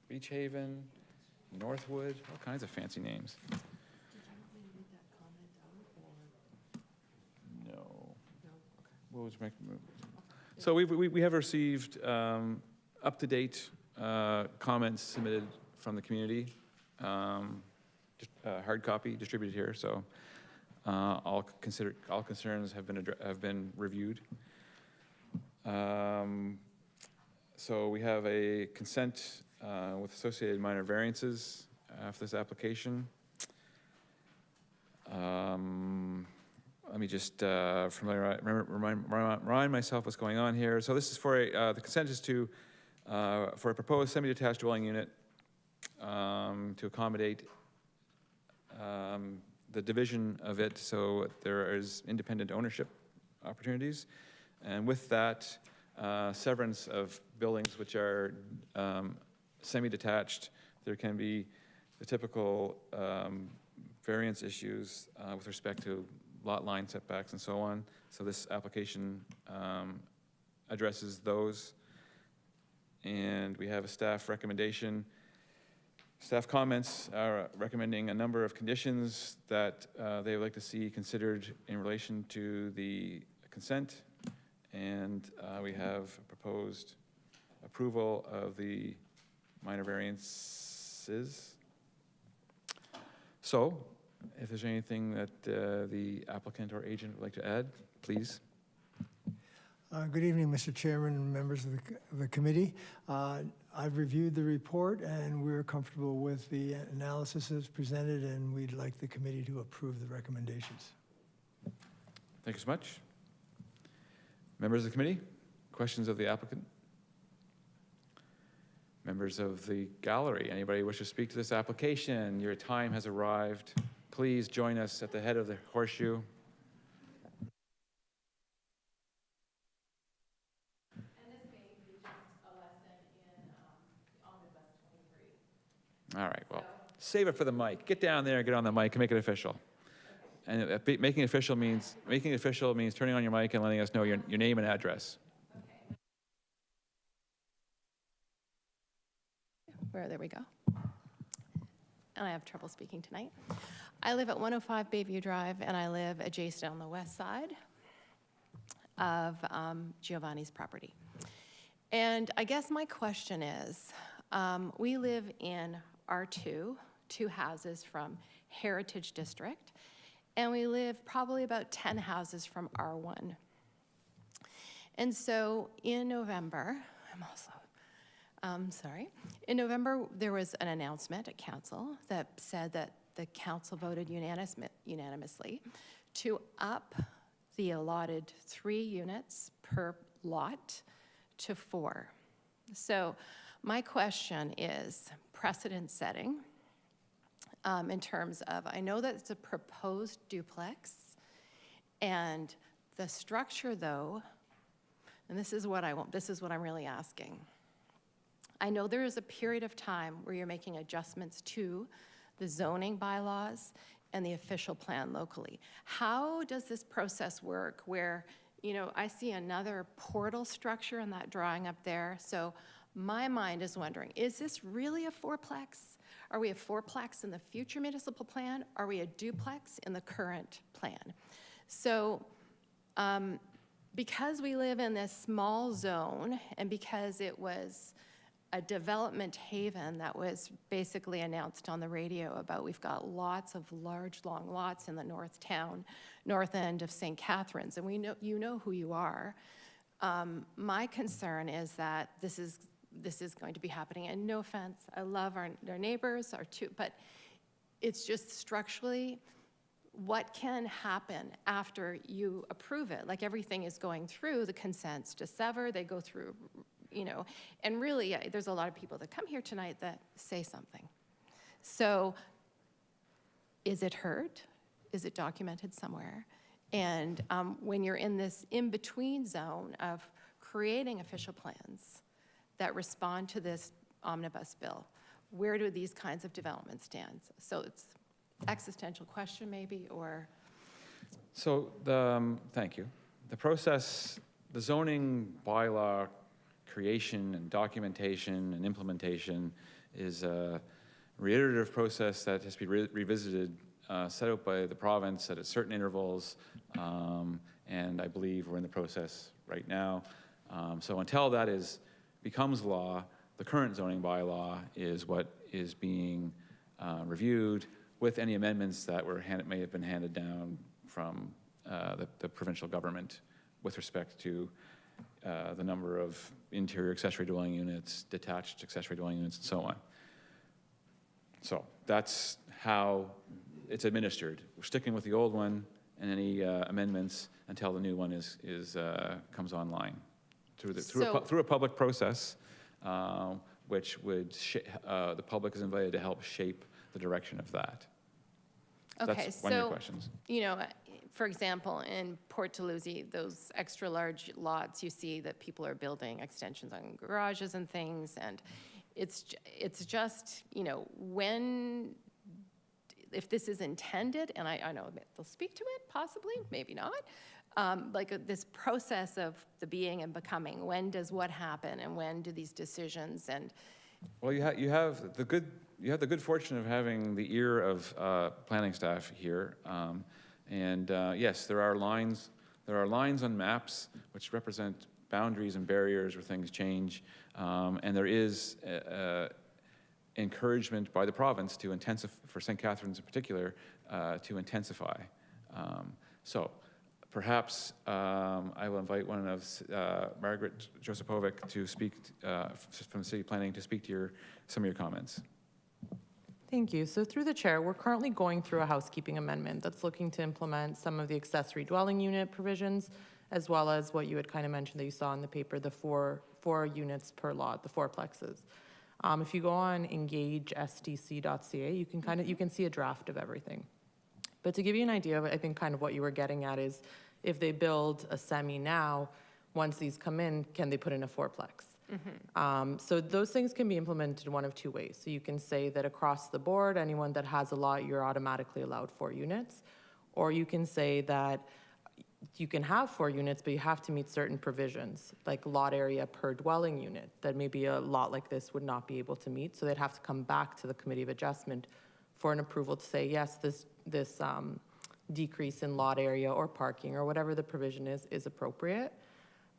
Beach Haven, Northwood, all kinds of fancy names. No. What was my, so we have received up-to-date comments submitted from the community, hard copy distributed here, so all concerns have been reviewed. So we have a consent with associated minor variances for this application. Let me just remind myself what's going on here. So this is for the consent is to for a proposed semi-detached dwelling unit to accommodate the division of it so there is independent ownership opportunities. And with that, severance of buildings which are semi-detached, there can be the typical variance issues with respect to lot line setbacks and so on. So this application addresses those. And we have a staff recommendation Staff comments are recommending a number of conditions that they would like to see considered in relation to the consent. And we have proposed approval of the minor variances. So, if there's anything that the applicant or agent would like to add, please. Good evening, Mr. Chairman and members of the committee. I've reviewed the report and we're comfortable with the analysis as presented, and we'd like the committee to approve the recommendations. Thank you so much. Members of the committee, questions of the applicant? Members of the gallery, anybody wish to speak to this application? Your time has arrived. Please join us at the head of the horseshoe. All right, well, save it for the mic. Get down there and get on the mic and make it official. And making it official means turning on your mic and letting us know your name and address. There we go. And I have trouble speaking tonight. I live at 105 Bayview Drive, and I live adjacent on the west side of Giovanni's property. And I guess my question is, we live in R2, 2 houses from Heritage District, and we live probably about 10 houses from R1. And so in November, in November, there was an announcement at council that said that the council voted unanimously to up the allotted 3 units per lot to 4. So my question is precedent setting in terms of, I know that it's a proposed duplex, and the structure though, and this is what I'm really asking. I know there is a period of time where you're making adjustments to the zoning bylaws and the official plan locally. How does this process work where, you know, I see another portal structure in that drawing up there. So my mind is wondering, is this really a 4-plex? Are we a 4-plex in the future municipal plan? Are we a duplex in the current plan? So because we live in this small zone and because it was a development haven that was basically announced on the radio about we've got lots of large, long lots in the north end of St. Catharines, and we know, you know who you are. My concern is that this is going to be happening, and no offense, I love our neighbors, but it's just structurally, what can happen after you approve it? Like everything is going through the consents to sever, they go through, you know, and really, there's a lot of people that come here tonight that say something. So is it heard? Is it documented somewhere? And when you're in this in-between zone of creating official plans that respond to this omnibus bill, where do these kinds of developments stand? So it's existential question maybe, or? So thank you. The process, the zoning bylaw creation and documentation and implementation is a reiterative process that has to be revisited, set out by the province at certain intervals, and I believe we're in the process right now. So until that becomes law, the current zoning bylaw is what is being reviewed with any amendments that may have been handed down from the provincial government with respect to the number of interior accessory dwelling units, detached accessory dwelling units, and so on. So that's how it's administered. We're sticking with the old one and any amendments until the new one comes online through a public process, which would the public is invited to help shape the direction of that. Okay, that's one of your questions. You know, for example, in Port Dalhousie, those extra large lots, you see that people are building extensions on garages and things, and it's just, you know, if this is intended, and I know they'll speak to it, possibly, maybe not, this process of the being and becoming, when does what happen, and when do these decisions, and Well, you have the good fortune of having the ear of planning staff here. Yes, there are lines on maps which represent boundaries and barriers where things change. And there is encouragement by the province to intensify, for St. Catharines in particular, to intensify. So perhaps I will invite one of Margaret Josipovic to speak from City Planning to speak to some of your comments. Thank you. So through the chair, we're currently going through a housekeeping amendment that's looking to implement some of the accessory dwelling unit provisions, as well as what you had kind of mentioned that you saw in the paper, the four units per lot, the fourplexes. If you go on engagesdc.ca, you can see a draft of everything. But to give you an idea of, I think, kind of what you were getting at is, if they build a semi now, once these come in, can they put in a fourplex? So those things can be implemented one of two ways. So you can say that across the board, anyone that has a lot, you're automatically allowed 4 units. Or you can say that you can have 4 units, but you have to meet certain provisions, like lot area per dwelling unit, that maybe a lot like this would not be able to meet. So they'd have to come back to the Committee of Adjustment for an approval to say, yes, this decrease in lot area or parking or whatever the provision is appropriate.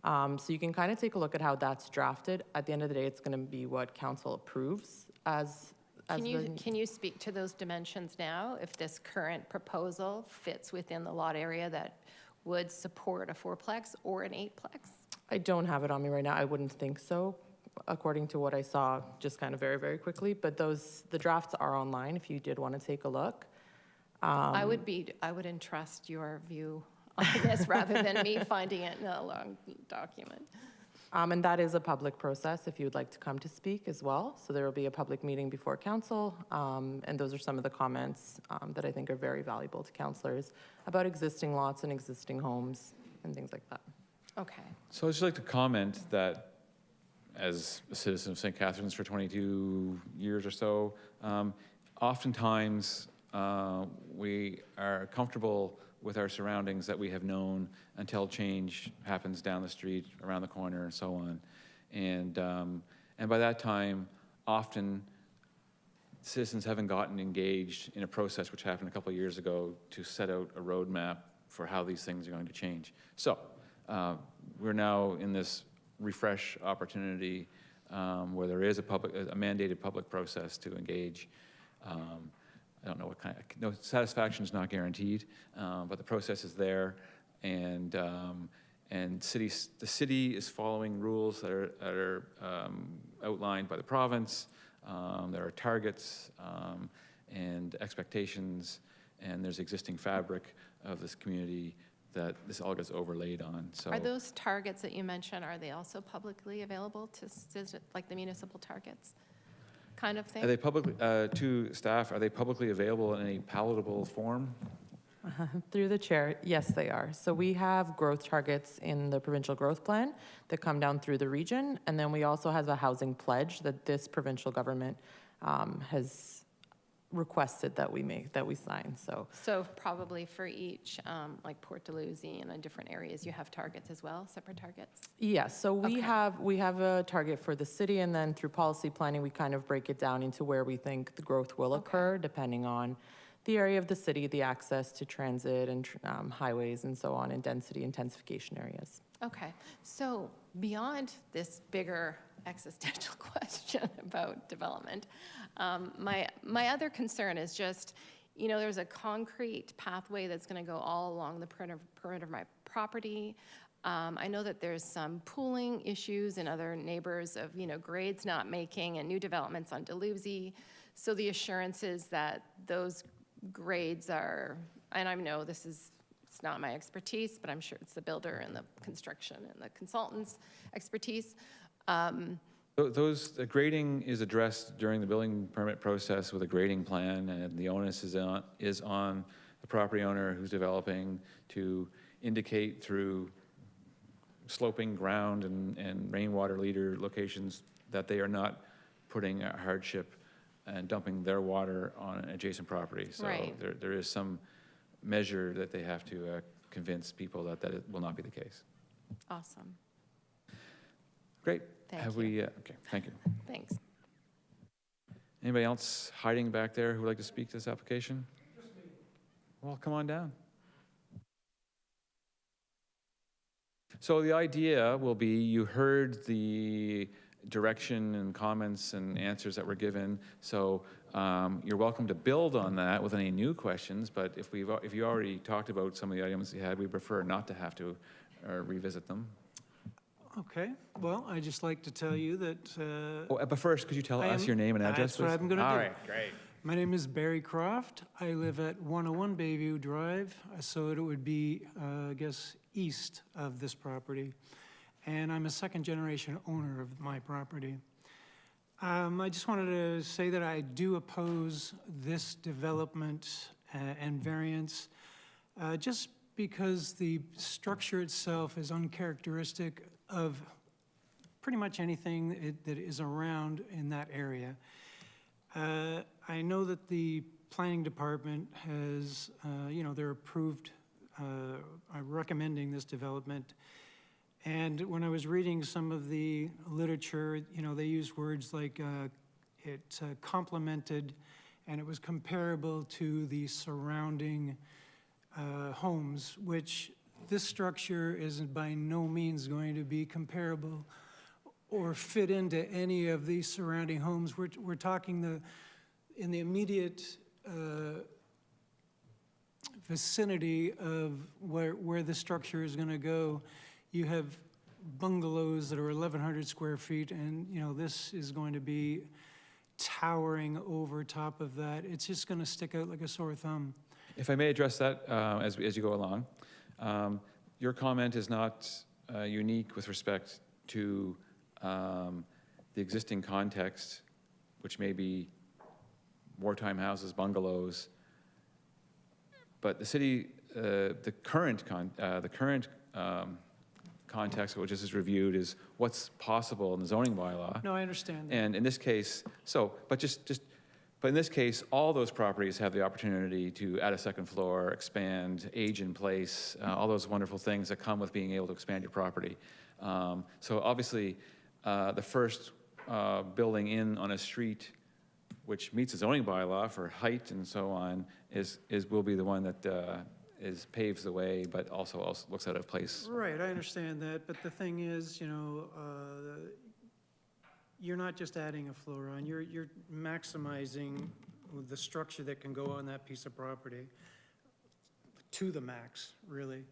So you can kind of take a look at how that's drafted. At the end of the day, it's going to be what council approves as Can you speak to those dimensions now, if this current proposal fits within the lot area that would support a 4-plex or an 8-plex? I don't have it on me right now. I wouldn't think so, according to what I saw just kind of very, very quickly. But the drafts are online if you did want to take a look. I would entrust your view on this rather than me finding it in a long document. And that is a public process if you'd like to come to speak as well. So there will be a public meeting before council. And those are some of the comments that I think are very valuable to councillors about existing lots and existing homes and things like that. Okay. So I'd just like to comment that as a citizen of St. Catharines for 22 years or so, oftentimes we are comfortable with our surroundings that we have known until change happens down the street, around the corner, and so on. And by that time, often citizens haven't gotten engaged in a process which happened a couple of years ago to set out a roadmap for how these things are going to change. So we're now in this refresh opportunity where there is a mandated public process to engage. I don't know what kind of, no, satisfaction is not guaranteed, but the process is there, and the city is following rules that are outlined by the province. There are targets and expectations, and there's existing fabric of this community that this all gets overlaid on. So, Are those targets that you mentioned, are they also publicly available like the municipal targets kind of thing? are they publicly, to staff, are they publicly available in any palatable form? Through the chair, yes, they are. So we have growth targets in the provincial growth plan that come down through the region. And then we also have a housing pledge that this provincial government has requested that we sign. So probably for each, like Port Dalhousie and in different areas, you have targets as well, separate targets? Yes, so we have a target for the city, and then through policy planning, we kind of break it down into where we think the growth will occur, depending on the area of the city, the access to transit and highways and so on, and density intensification areas. Okay, so beyond this bigger existential question about development, my other concern is just, there's a concrete pathway that's going to go all along the perimeter of my property. I know that there's some pooling issues and other neighbors of, grades not making and new developments on Dalhousie. So the assurance is that those grades are, and I know it's not my expertise, but I'm sure it's the builder and the construction and the consultant's expertise. The grading is addressed during the building permit process with a grading plan, and the onus is on the property owner who's developing to indicate through sloping ground and rainwater leader locations that they are not putting a hardship and dumping their water on an adjacent property. So there is some measure that they have to convince people that it will not be the case. Awesome. Great. Thank you. Okay, thank you. Thanks. Anybody else hiding back there who would like to speak to this application? Well, come on down. So the idea will be, you heard the direction and comments and answers that were given, so you're welcome to build on that with any new questions, but if you already talked about some of the items you had, we prefer not to have to revisit them. Okay, well, I'd just like to tell you that. But first, could you tell us your name and address, That's what I'm gonna do. All right, great. My name is Barry Croft. I live at 101 Bayview Drive, so it would be, I guess, east of this property. And I'm a second-generation owner of my property. I just wanted to say that I do oppose this development and variance, just because the structure itself is uncharacteristic of pretty much anything that is around in that area. I know that the planning department has, they're approved, recommending this development. And when I was reading some of the literature, they use words like it complemented, and it was comparable to the surrounding homes, which this structure is by no means going to be comparable or fit into any of these surrounding homes. We're talking in the immediate vicinity of where the structure is going to go. You have bungalows that are 1,100 square feet, and this is going to be towering over top of that. It's just going to stick out like a sore thumb. If I may address that as you go along, your comment is not unique with respect to the existing context, which may be wartime houses, bungalows, but the city, the current context which this is reviewed is what's possible in the zoning bylaw. No, I understand that. And in this case, but in this case, all those properties have the opportunity to add a second floor, expand, age in place, all those wonderful things that come with being able to expand your property. So obviously, the first building in on a street which meets the zoning bylaw for height and so on will be the one that paves the way, but also looks out of place. Right, I understand that, but the thing is, you're not just adding a floor on, you're maximizing the structure that can go on that piece of property to the max, really.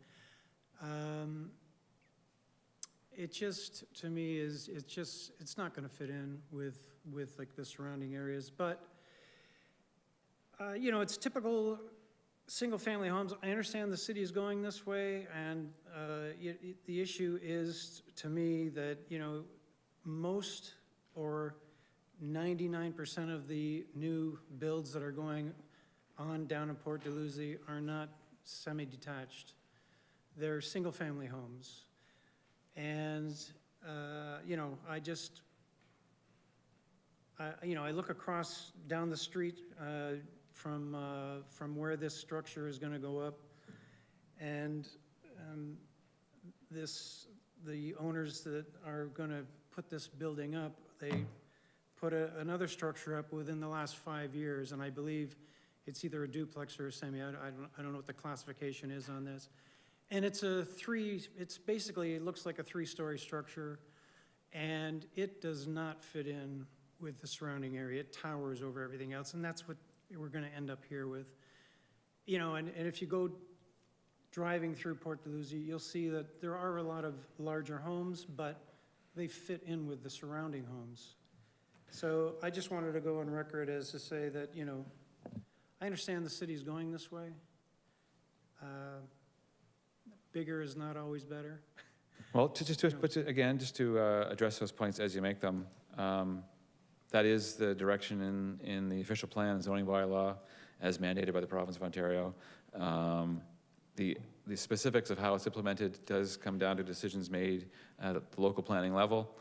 It just, to me, it's not gonna fit in with like the surrounding areas, but, it's typical single-family homes. I understand the city is going this way, and the issue is, to me, that, most or 99% of the new builds that are going on down in Port Dalhousie are not semi-detached. They're single-family homes. And, I look across down the street from where this structure is going to go up, and the owners that are going to put this building up, they put another structure up within the last 5 years, and I believe it's either a duplex or a semi. I don't know what the classification is on this. And it looks like a 3-story structure, and it does not fit in with the surrounding area. It towers over everything else, and that's what we're gonna end up here with. And if you go driving through Port Dalhousie, you'll see that there are a lot of larger homes, but they fit in with the surrounding homes. So I just wanted to go on record as to say that, I understand the city's going this way. Bigger is not always better. Well, just to address those points as you make them, that is the direction in the official plan and zoning bylaw as mandated by the province of Ontario. The specifics of how it's implemented does come down to decisions made at the local planning level.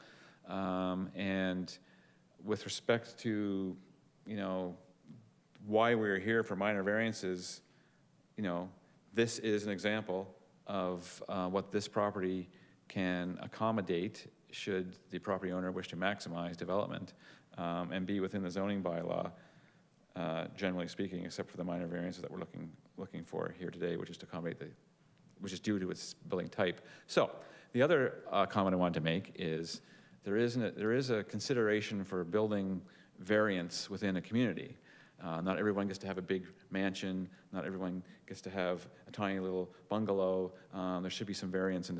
And with respect to, why we're here for minor variances, this is an example of what this property can accommodate should the property owner wish to maximize development and be within the zoning bylaw, generally speaking, except for the minor variances that we're looking for here today, which is to accommodate which is due to its building type. So the other comment I wanted to make is there is a consideration for building variance within a community. Not everyone gets to have a big mansion. Not everyone gets to have a tiny little bungalow. There should be some variation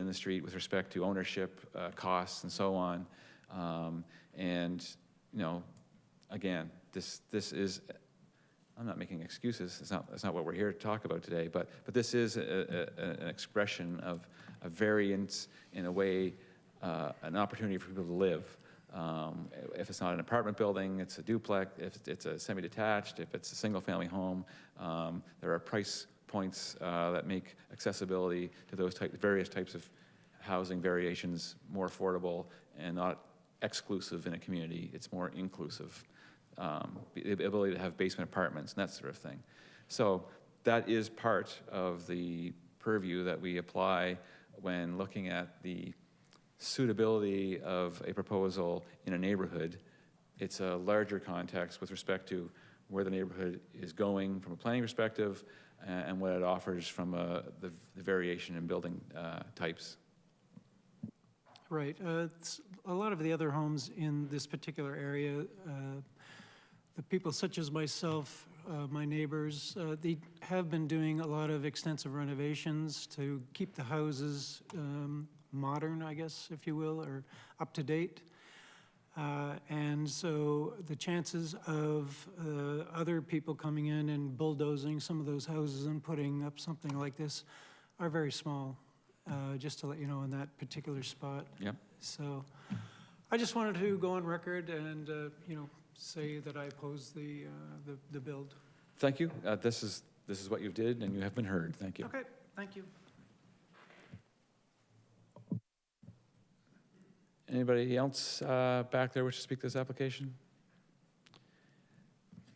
in the street with respect to ownership, costs, and so on. And again, this is. I'm not making excuses. That's not what we're here to talk about today. But this is an expression of a variance in a way, an opportunity for people to live. If it's not an apartment building, it's a duplex. If it's a semi-detached, if it's a single-family home, there are price points that make accessibility to those various types of housing variations more affordable and not exclusive in a community. It's more inclusive. The ability to have basement apartments and that sort of thing. So that is part of the purview that we apply when looking at the suitability of a proposal in a neighborhood. It's a larger context with respect to where the neighborhood is going from a planning perspective and what it offers from the variation in building types. Right. A lot of the other homes in this particular area, the people such as myself, my neighbors, they have been doing a lot of extensive renovations to keep the houses modern, I guess, if you will, or up to date. And so the chances of other people coming in and bulldozing some of those houses and putting up something like this are very small, just to let you know in that particular spot. Yep. So I just wanted to go on record and, say that I oppose the build. Thank you. This is what you did, and you have been heard. Thank you. Okay, thank you. Anybody else back there wish to speak to this application?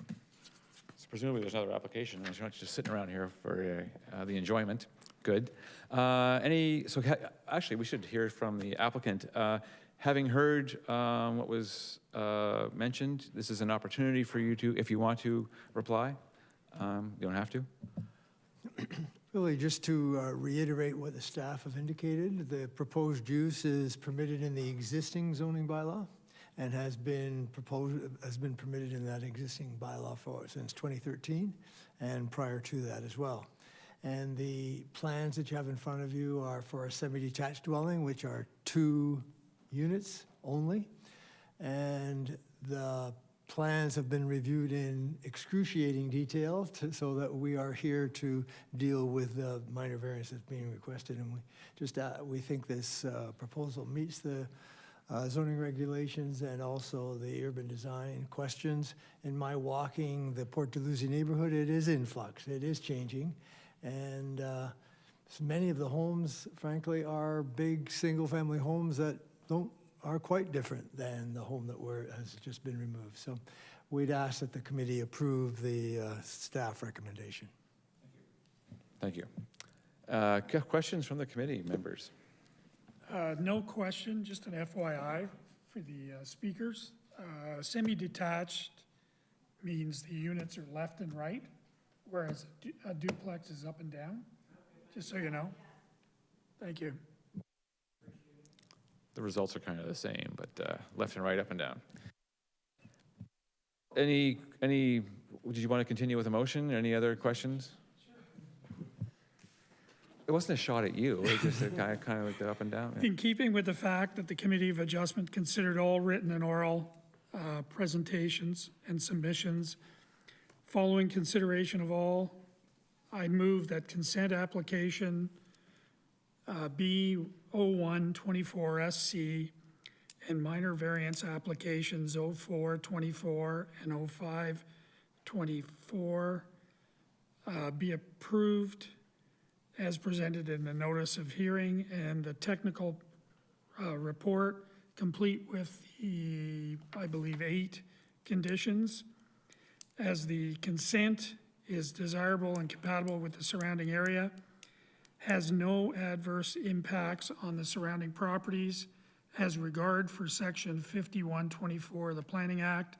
So presumably there's another application, and you're not just sitting around here for the enjoyment. Good. Actually, we should hear from the applicant. Having heard what was mentioned, this is an opportunity for you to, if you want to reply. You don't have to. Really, just to reiterate what the staff have indicated, the proposed use is permitted in the existing zoning bylaw and has been permitted in that existing bylaw since 2013 and prior to that as well. And the plans that you have in front of you are for a semi-detached dwelling, which are 2 units only. And the plans have been reviewed in excruciating detail so that we are here to deal with the minor variance that's being requested. And we think this proposal meets the zoning regulations and also the urban design questions. In my walking the Port Dalhousie neighborhood, it is in flux. It is changing. And many of the homes, frankly, are big single-family homes that are quite different than the home that has just been removed. So we'd ask that the committee approve the staff recommendation. Thank you. Questions from the committee members? No question, just an FYI for the speakers. Semi-detached means the units are left and right, whereas a duplex is up and down, just so you know. Thank you. The results are kind of the same, but left and right, up and down. Did you want to continue with the motion? Any other questions? It wasn't a shot at you, it was just a kind of like the up and down. Yeah. In keeping with the fact that the Committee of Adjustment considered all written and oral presentations and submissions, following consideration of all, I move that consent application B0124SC and minor variance applications 0424 and 0524 be approved as presented in the notice of hearing, and the technical report complete with the, I believe, 8 conditions. As the consent is desirable and compatible with the surrounding area, has no adverse impacts on the surrounding properties, has regard for Section 5124 of the Planning Act,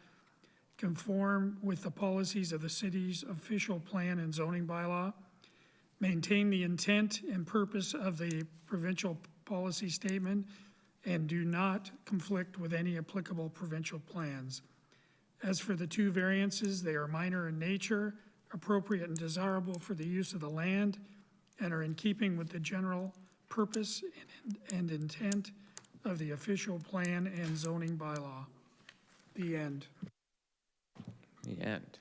conform with the policies of the city's official plan and zoning bylaw, maintain the intent and purpose of the provincial policy statement, and do not conflict with any applicable provincial plans. As for the two variances, they are minor in nature, appropriate and desirable for the use of the land, and are in keeping with the general purpose and intent of the official plan and zoning bylaw. The end. The end.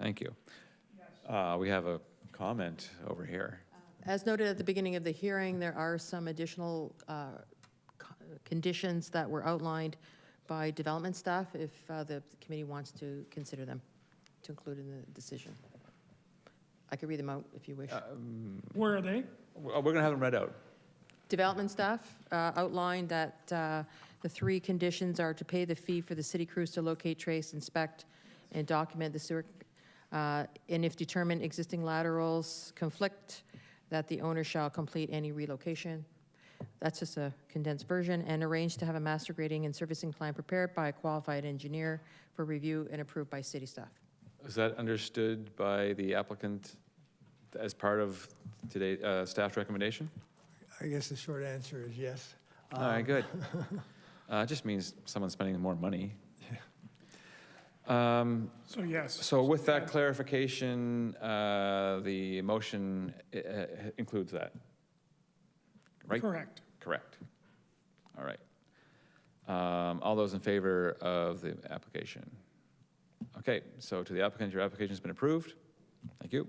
Thank you. We have a comment over here. As noted at the beginning of the hearing, there are some additional conditions that were outlined by development staff if the committee wants to consider them to include in the decision. I could read them out if you wish. Where are they? We're going to have them read out. Development staff outlined that the three conditions are to pay the fee for the city crews to locate, trace, inspect, and document the sewer. And if determined existing laterals conflict, that the owner shall complete any relocation. That's just a condensed version, and arrange to have a master grading and servicing plan prepared by a qualified engineer for review and approved by city staff. Is that understood by the applicant as part of today's staff recommendation? I guess the short answer is yes. All right, good. It just means someone's spending more money. So yes. So with that clarification, the motion includes that, right? Correct. Correct. All right. All those in favor of the application? Okay, so to the applicant, your application has been approved. Thank you.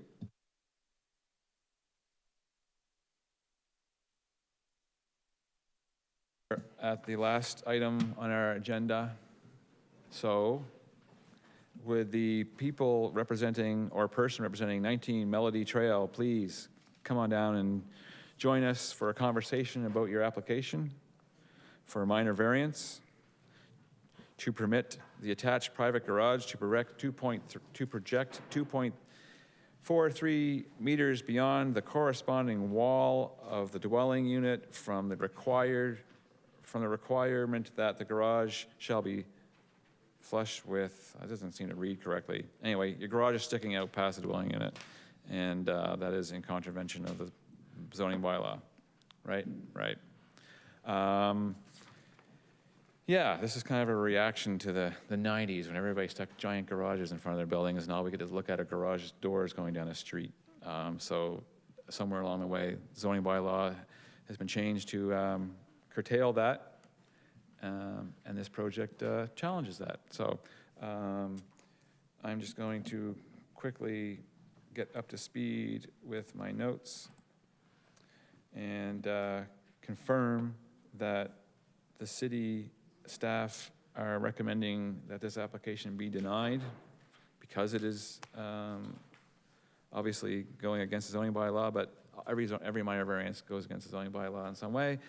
At the last item on our agenda, so would the people representing or person representing 19 Melody Trail please come on down and join us for a conversation about your application for a minor variance to permit the attached private garage to project 2.43 meters beyond the corresponding wall of the dwelling unit from the requirement that the garage shall be flush with, that doesn't seem to read correctly. Anyway, your garage is sticking out past the dwelling unit, and that is in contravention of the zoning bylaw, right? Right. Yeah, this is kind of a reaction to the 90s when everybody stuck giant garages in front of their buildings, and all we get to look at are garage doors going down the street. So somewhere along the way, zoning bylaw has been changed to curtail that, and this project challenges that. So I'm just going to quickly get up to speed with my notes and confirm that the city staff are recommending that this application be denied because it is obviously going against the zoning bylaw, but every minor variance goes against the zoning bylaw in some way.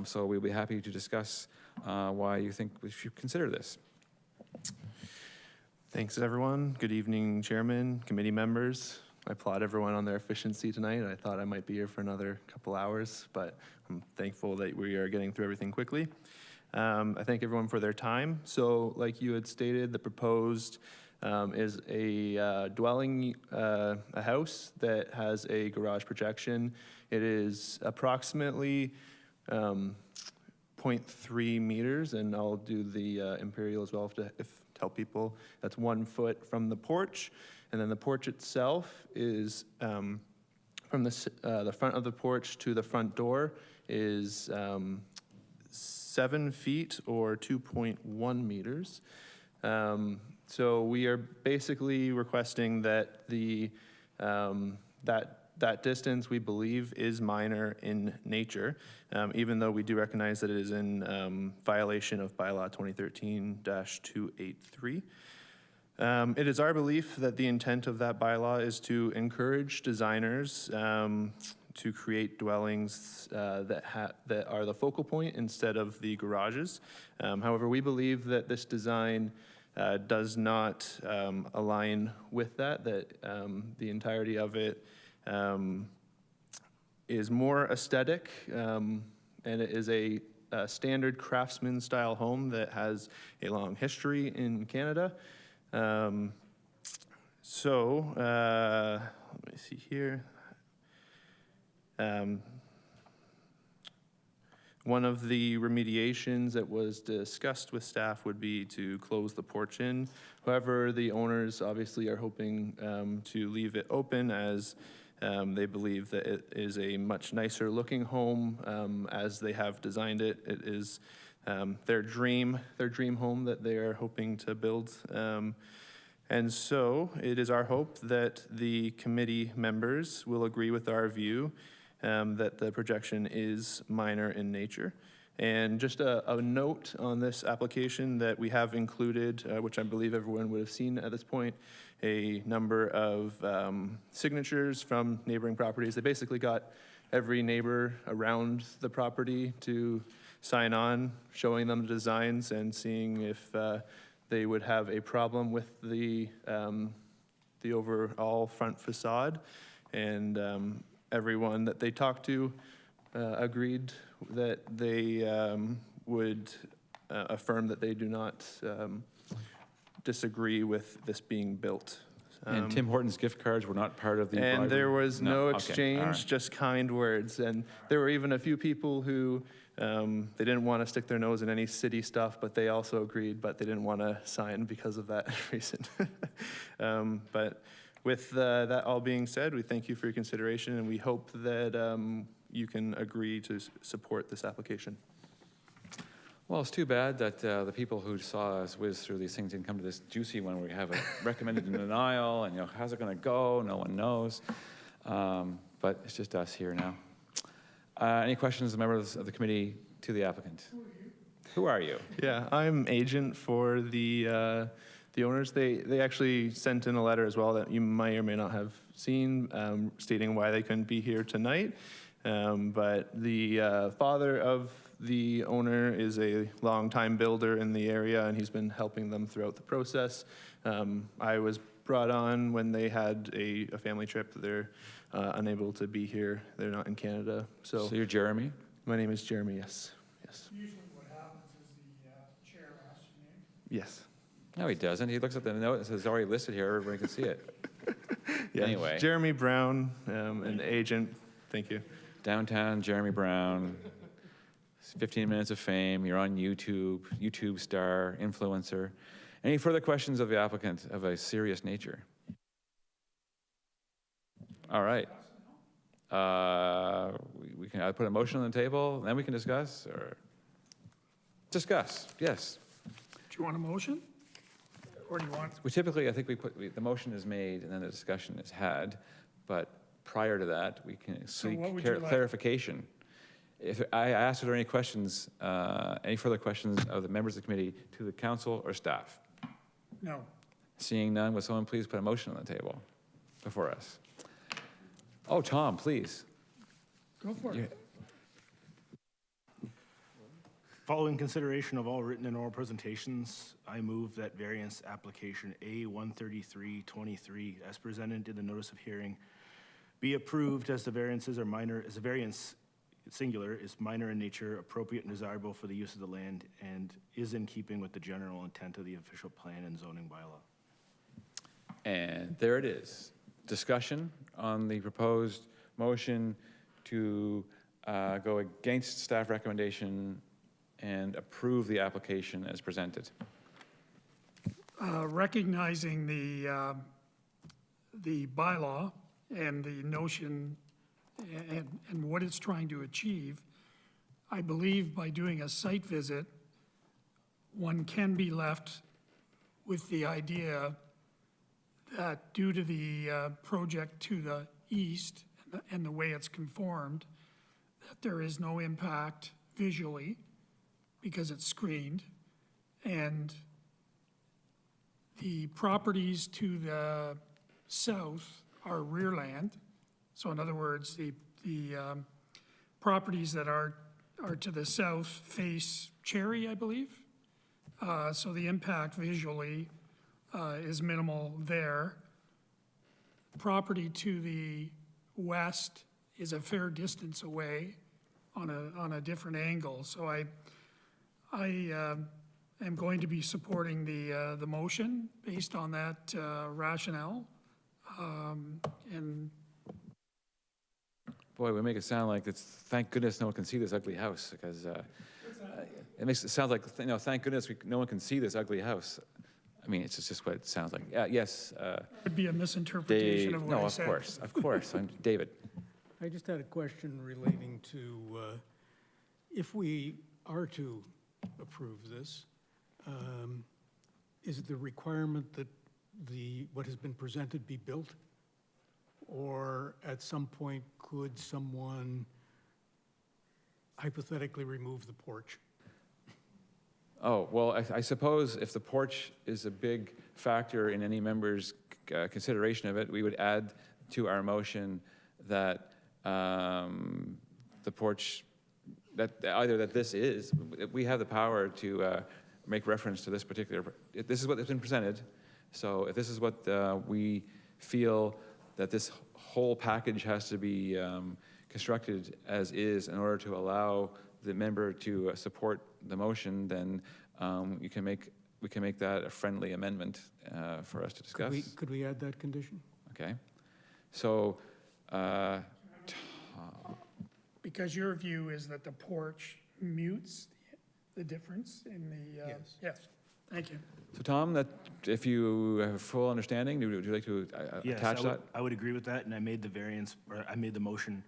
So we'll be happy to discuss why you think we should consider this. Thanks, everyone. Good evening, Chairman, committee members. I applaud everyone on their efficiency tonight. I thought I might be here for another couple hours, but I'm thankful that we are getting through everything quickly. I thank everyone for their time. So like you had stated, the proposed is a dwelling, a house that has a garage projection. It is approximately 0.3 meters, and I'll do the imperial as well to tell people that's 1 foot from the porch. And then the porch itself is from the front of the porch to the front door is 7 feet or 2.1 meters. So we are basically requesting that the that distance we believe is minor in nature, even though we do recognize that it is in violation of bylaw 2013-283. It is our belief that the intent of that bylaw is to encourage designers to create dwellings that are the focal point instead of the garages. However, we believe that this design does not align with that, the entirety of it is more aesthetic, and it is a standard craftsman-style home that has a long history in Canada. Let me see here. One of the remediations that was discussed with staff would be to close the porch in. However, the owners obviously are hoping to leave it open as they believe that it is a much nicer looking home as they have designed it. It is their dream home that they are hoping to build. And so it is our hope that the committee members will agree with our view that the projection is minor in nature. And just a note on this application that we have included, which I believe everyone would have seen at this point, a number of signatures from neighboring properties. They basically got every neighbor around the property to sign on, showing them the designs and seeing if they would have a problem with the overall front facade. And everyone that they talked to agreed that they would affirm that they do not disagree with this being built. And Tim Hortons gift cards were not part of the And bribery? there was no Okay, all exchange, right. just kind words. And there were even a few people who, they didn't want to stick their nose in any city stuff, but they also agreed, but they didn't want to sign because of that reason. But with that all being said, we thank you for your consideration, and we hope that you can agree to support this application. Well, it's too bad that the people who saw us whiz through these things didn't come to this juicy one where we have a recommended denial, and how's it going to go? No one knows. But it's just us here now. Any questions, members of the committee, to the applicant? Who are you? Yeah, I'm agent for the owners. They actually sent in a letter as well that you may or may not have seen, stating why they couldn't be here tonight. But the father of the owner is a longtime builder in the area, and he's been helping them throughout the process. I was brought on when they had a family trip. They're unable to be here. They're not in Canada. So you're Jeremy? My name is Jeremy, yes. Yes. Usually what happens is the chair asks your name. Yes. No, he doesn't. He looks at the note and says, already listed here. Everybody can see it. Yeah, Anyway. Jeremy Brown, an agent. Thank you. Downtown Jeremy Brown, 15 minutes of fame. You're on YouTube, YouTube star, influencer. Any further questions of the applicant of a serious nature? All right. We can either put a motion on the table, then we can discuss, or discuss, yes. Do you want a motion? Or do you want? We typically, I think the motion is made and then the discussion is had, but prior to that, we can seek what would you like? clarification. If I asked, are there any questions, any further questions of the members of the committee to the council or staff? No. Seeing none, would someone please put a motion on the table before us? Oh, Tom, please. Go for it. Following consideration of all written and oral presentations, I move that variance application A13323, as presented in the notice of hearing, be approved as the variances are minor, as the variance, singular, is minor in nature, appropriate and desirable for the use of the land, and is in keeping with the general intent of the official plan and zoning bylaw. And there it is. Discussion on the proposed motion to go against staff recommendation and approve the application as presented. Recognizing the bylaw and the notion and what it's trying to achieve, I believe by doing a site visit, one can be left with the idea that due to the project to the east and the way it's conformed, that there is no impact visually because it's screened, and the properties to the south are rear land. So in other words, the properties that are to the south face Cherry, I believe. So the impact visually is minimal there. Property to the west is a fair distance away on a different angle. So I am going to be supporting the motion based on that rationale. And Boy, we make it sound like it's, thank goodness no one can see this ugly house, because it makes it sound like, thank goodness no one can see this ugly house. I mean, it's just what it sounds like. Yes. would be a misinterpretation of what I said. No, of course. I'm David. I just had a question relating to, if we are to approve this, is it the requirement that what has been presented be built? Or at some point, could someone hypothetically remove the porch? Oh, well, I suppose if the porch is a big factor in any member's consideration of it, we would add to our motion that the porch, that this is, we have the power to make reference to this particular, this is what has been presented. So if this is what we feel that this whole package has to be constructed as is in order to allow the member to support the motion, then we can make that a friendly amendment for us to discuss. Could we add that condition? Okay. So, Because your view is that the porch mutes the difference in the, yes, thank you. so Tom, that if you have full understanding, would you like to Yes, attach that? I would agree with that, and I made the variance, or I made the motion,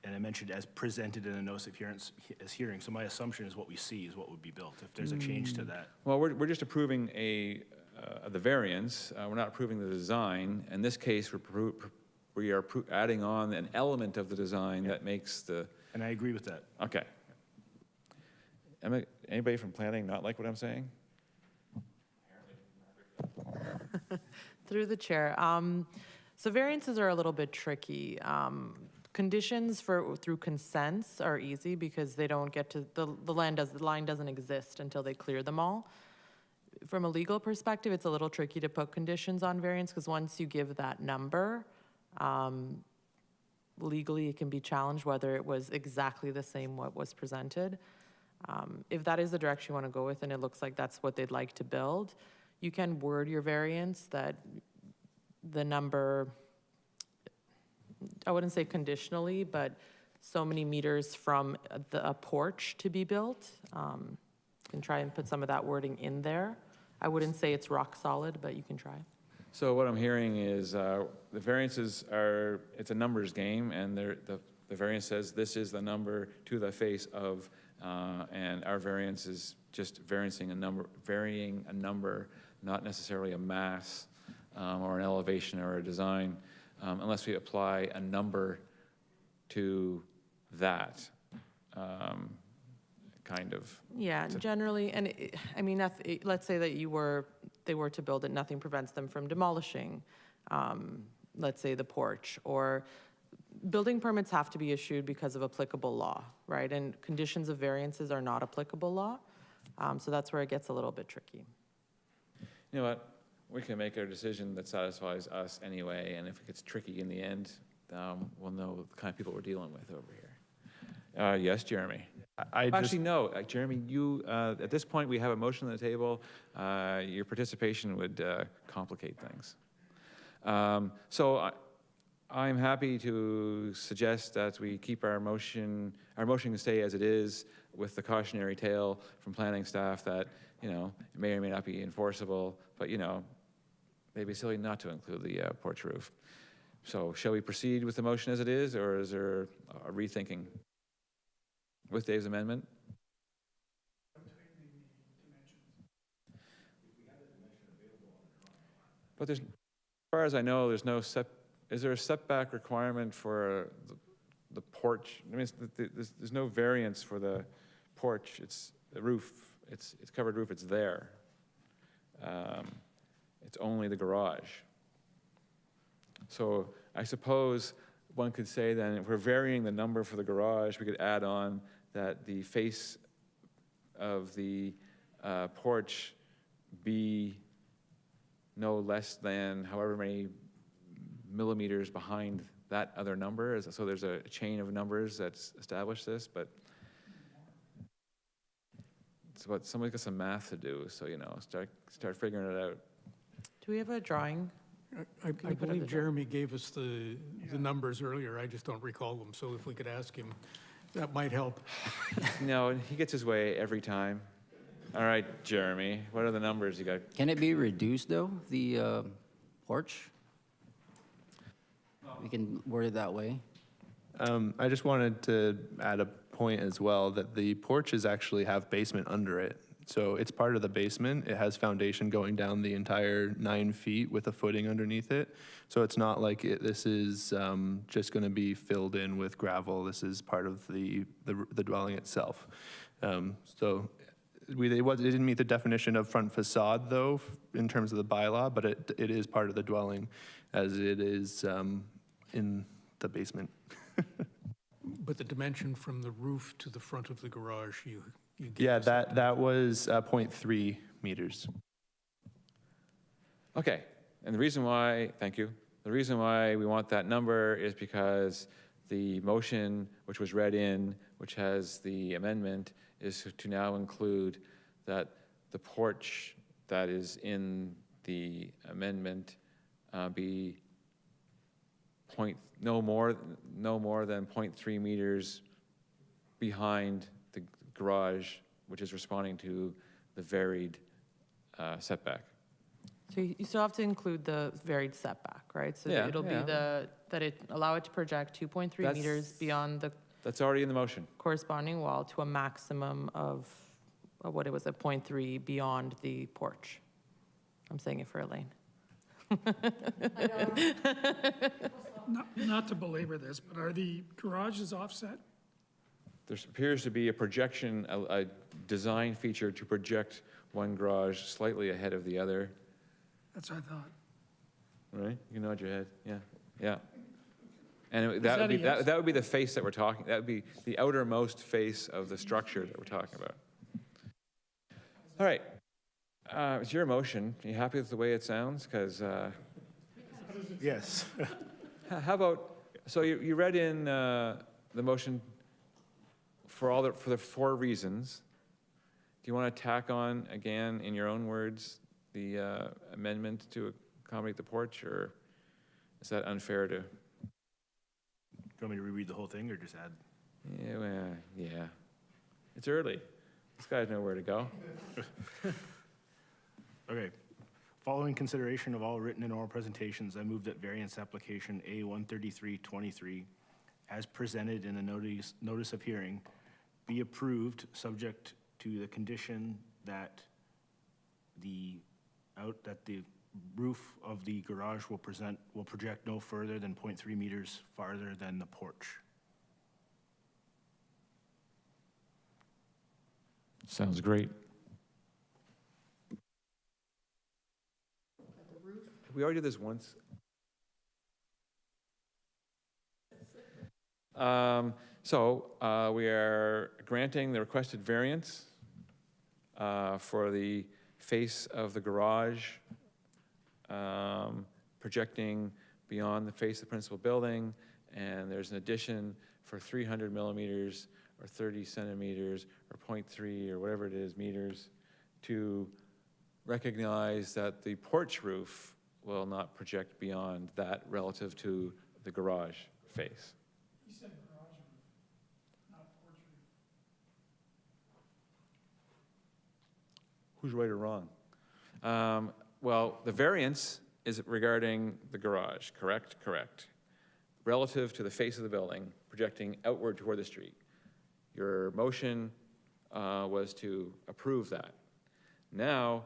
and I mentioned as presented in a notice of hearing. So my assumption is what we see is what would be built. If there's a change to that, Well, we're just approving the variance. We're not approving the design. In this case, we are adding on an element of the design that makes the. and I agree with that. Okay. Anybody from planning not like what I'm saying? Through the chair. So variances are a little bit tricky. Conditions through consents are easy because they don't get to, the line doesn't exist until they clear them all. From a legal perspective, it's a little tricky to put conditions on variance because once you give that number, legally it can be challenged whether it was exactly the same what was presented. If that is the direction you want to go with and it looks like that's what they'd like to build, you can word your variance that the number, I wouldn't say conditionally, but so many meters from a porch to be built. You can try and put some of that wording in there. I wouldn't say it's rock solid, but you can try. So what I'm hearing is the variances are, it's a numbers game, and the variance says this is the number to the face of, and our variance is just varying a number, not necessarily a mass or an elevation or a design, unless we apply a number to that kind of. Yeah, generally, and I mean, let's say that they were to build it, nothing prevents them from demolishing, let's say the porch, or building permits have to be issued because of applicable law, right? And conditions of variances are not applicable law, so that's where it gets a little bit tricky. You know what? We can make our decision that satisfies us anyway, and if it gets tricky in the end, we'll know the kind of people we're dealing with over here. Yes, Jeremy? Actually, no, Jeremy, you, at this point, we have a motion on the table. Your participation would complicate things. So I'm happy to suggest that we keep our motion can stay as it is with the cautionary tale from planning staff that, it may or may not be enforceable, but, maybe silly not to include the porch roof. So shall we proceed with the motion as it is, or is there a rethinking with Dave's amendment? But as far as I know, there's no is there a setback requirement for the porch? I mean, there's no variance for the porch. It's the roof. It's covered roof. It's there. It's only the garage. So I suppose one could say then, if we're varying the number for the garage, we could add on that the face of the porch be no less than however many millimeters behind that other number. So there's a chain of numbers that's established this, but it's what, somebody's got some math to do, so, you know, start figuring it out. Do we have a drawing? I Can you put up believe the- Jeremy gave us the numbers earlier, I just don't recall them, so if we could ask him, that might help. No, he gets his way every time. All right, Jeremy, what are the numbers you got? Can it be reduced, though, the porch? We can word it that way. I just wanted to add a point as well, that the porches actually have basement under it. So it's part of the basement. It has foundation going down the entire 9 feet with a footing underneath it. So it's not like this is just going to be filled in with gravel. This is part of the dwelling itself. So it didn't meet the definition of front facade, though, in terms of the bylaw, but it is part of the dwelling, as it is in the basement. But the dimension from the roof to the front of the garage, you gave Yeah, us that was 0.3 meters. Okay, and the reason why, thank you, the reason why we want that number is because the motion which was read in, which has the amendment, is to now include that the porch that is in the amendment be no more than 0.3 meters behind the garage, which is responding to the varied setback. So you still have to include the varied setback, right? So Yeah, it'll be yeah. that it allow it to project 2.3 That's- meters beyond the That's already in the motion. corresponding wall to a maximum of what it was, a 0.3 beyond the porch. I'm saying it for Elaine. Not to belabor this, but are the garages offset? There appears to be a projection, a design feature to project one garage slightly ahead of the other. That's what I thought. Right? You nod your head. Yeah, yeah. And that that would be a yes? that would be the face that we're talking. That would be the outermost face of the structure that we're talking about. All right. It's your motion. Are you happy with the way it sounds? Because Yes. how about, so you read in the motion for the 4 reasons. Do you want to tack on again, in your own words, the amendment to accommodate the porch, or is that unfair to? Do you want me to reread the whole thing or just add? Yeah, well, yeah. It's early. These guys know where to go. Okay. Following consideration of all written and oral presentations, I move that variance application A13323, as presented in the notice of hearing, be approved, subject to the condition that the roof of the garage will project no further than 0.3 meters farther than the porch. Sounds great. We already did this once. We are granting the requested variance for the face of the garage, projecting beyond the face of the principal building, and there's an addition for 300 millimeters or 30 centimeters or 0.3 or whatever it is meters to recognize that the porch roof will not project beyond that relative to the garage face. He said garage roof, not porch roof. Who's right or wrong? Well, the variance is regarding the garage, correct? Correct. Relative to the face of the building, projecting outward toward the street. Your motion was to approve that. Now,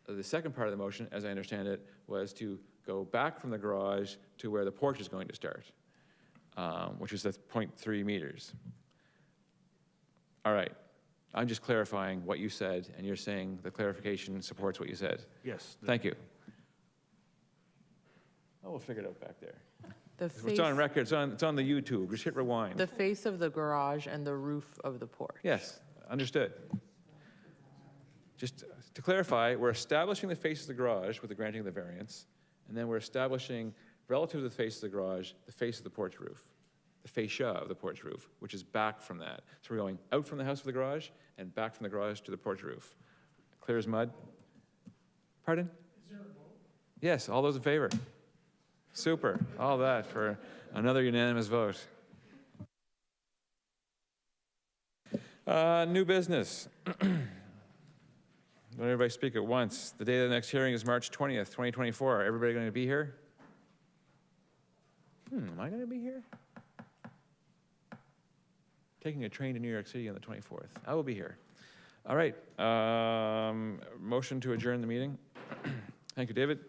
the second part of the motion, as I understand it, was to go back from the garage to where the porch is going to start, which is at 0.3 meters. All right. I'm just clarifying what you said, and you're saying the clarification supports what you said. Yes. Thank you. Oh, we'll figure it out back there. The It's on record. It's on the YouTube. Just hit rewind. The face of the garage and the roof of the porch. Yes, understood. Just to clarify, we're establishing the face of the garage with the granting of the variance, and then we're establishing relative to the face of the garage, the face of the porch roof, the fascia of the porch roof, which is back from that. So we're going out from the house of the garage and back from the garage to the porch roof. Clear as mud? Pardon? Is there a vote? Yes, all those in favor? Super, all that for another unanimous vote. New business. Let everybody speak at once. The date of the next hearing is March 20th, 2024. Everybody going to be here? Am I going to be here? Taking a train to New York City on the 24th. I will be here. All right. Motion to adjourn the meeting. Thank you, David.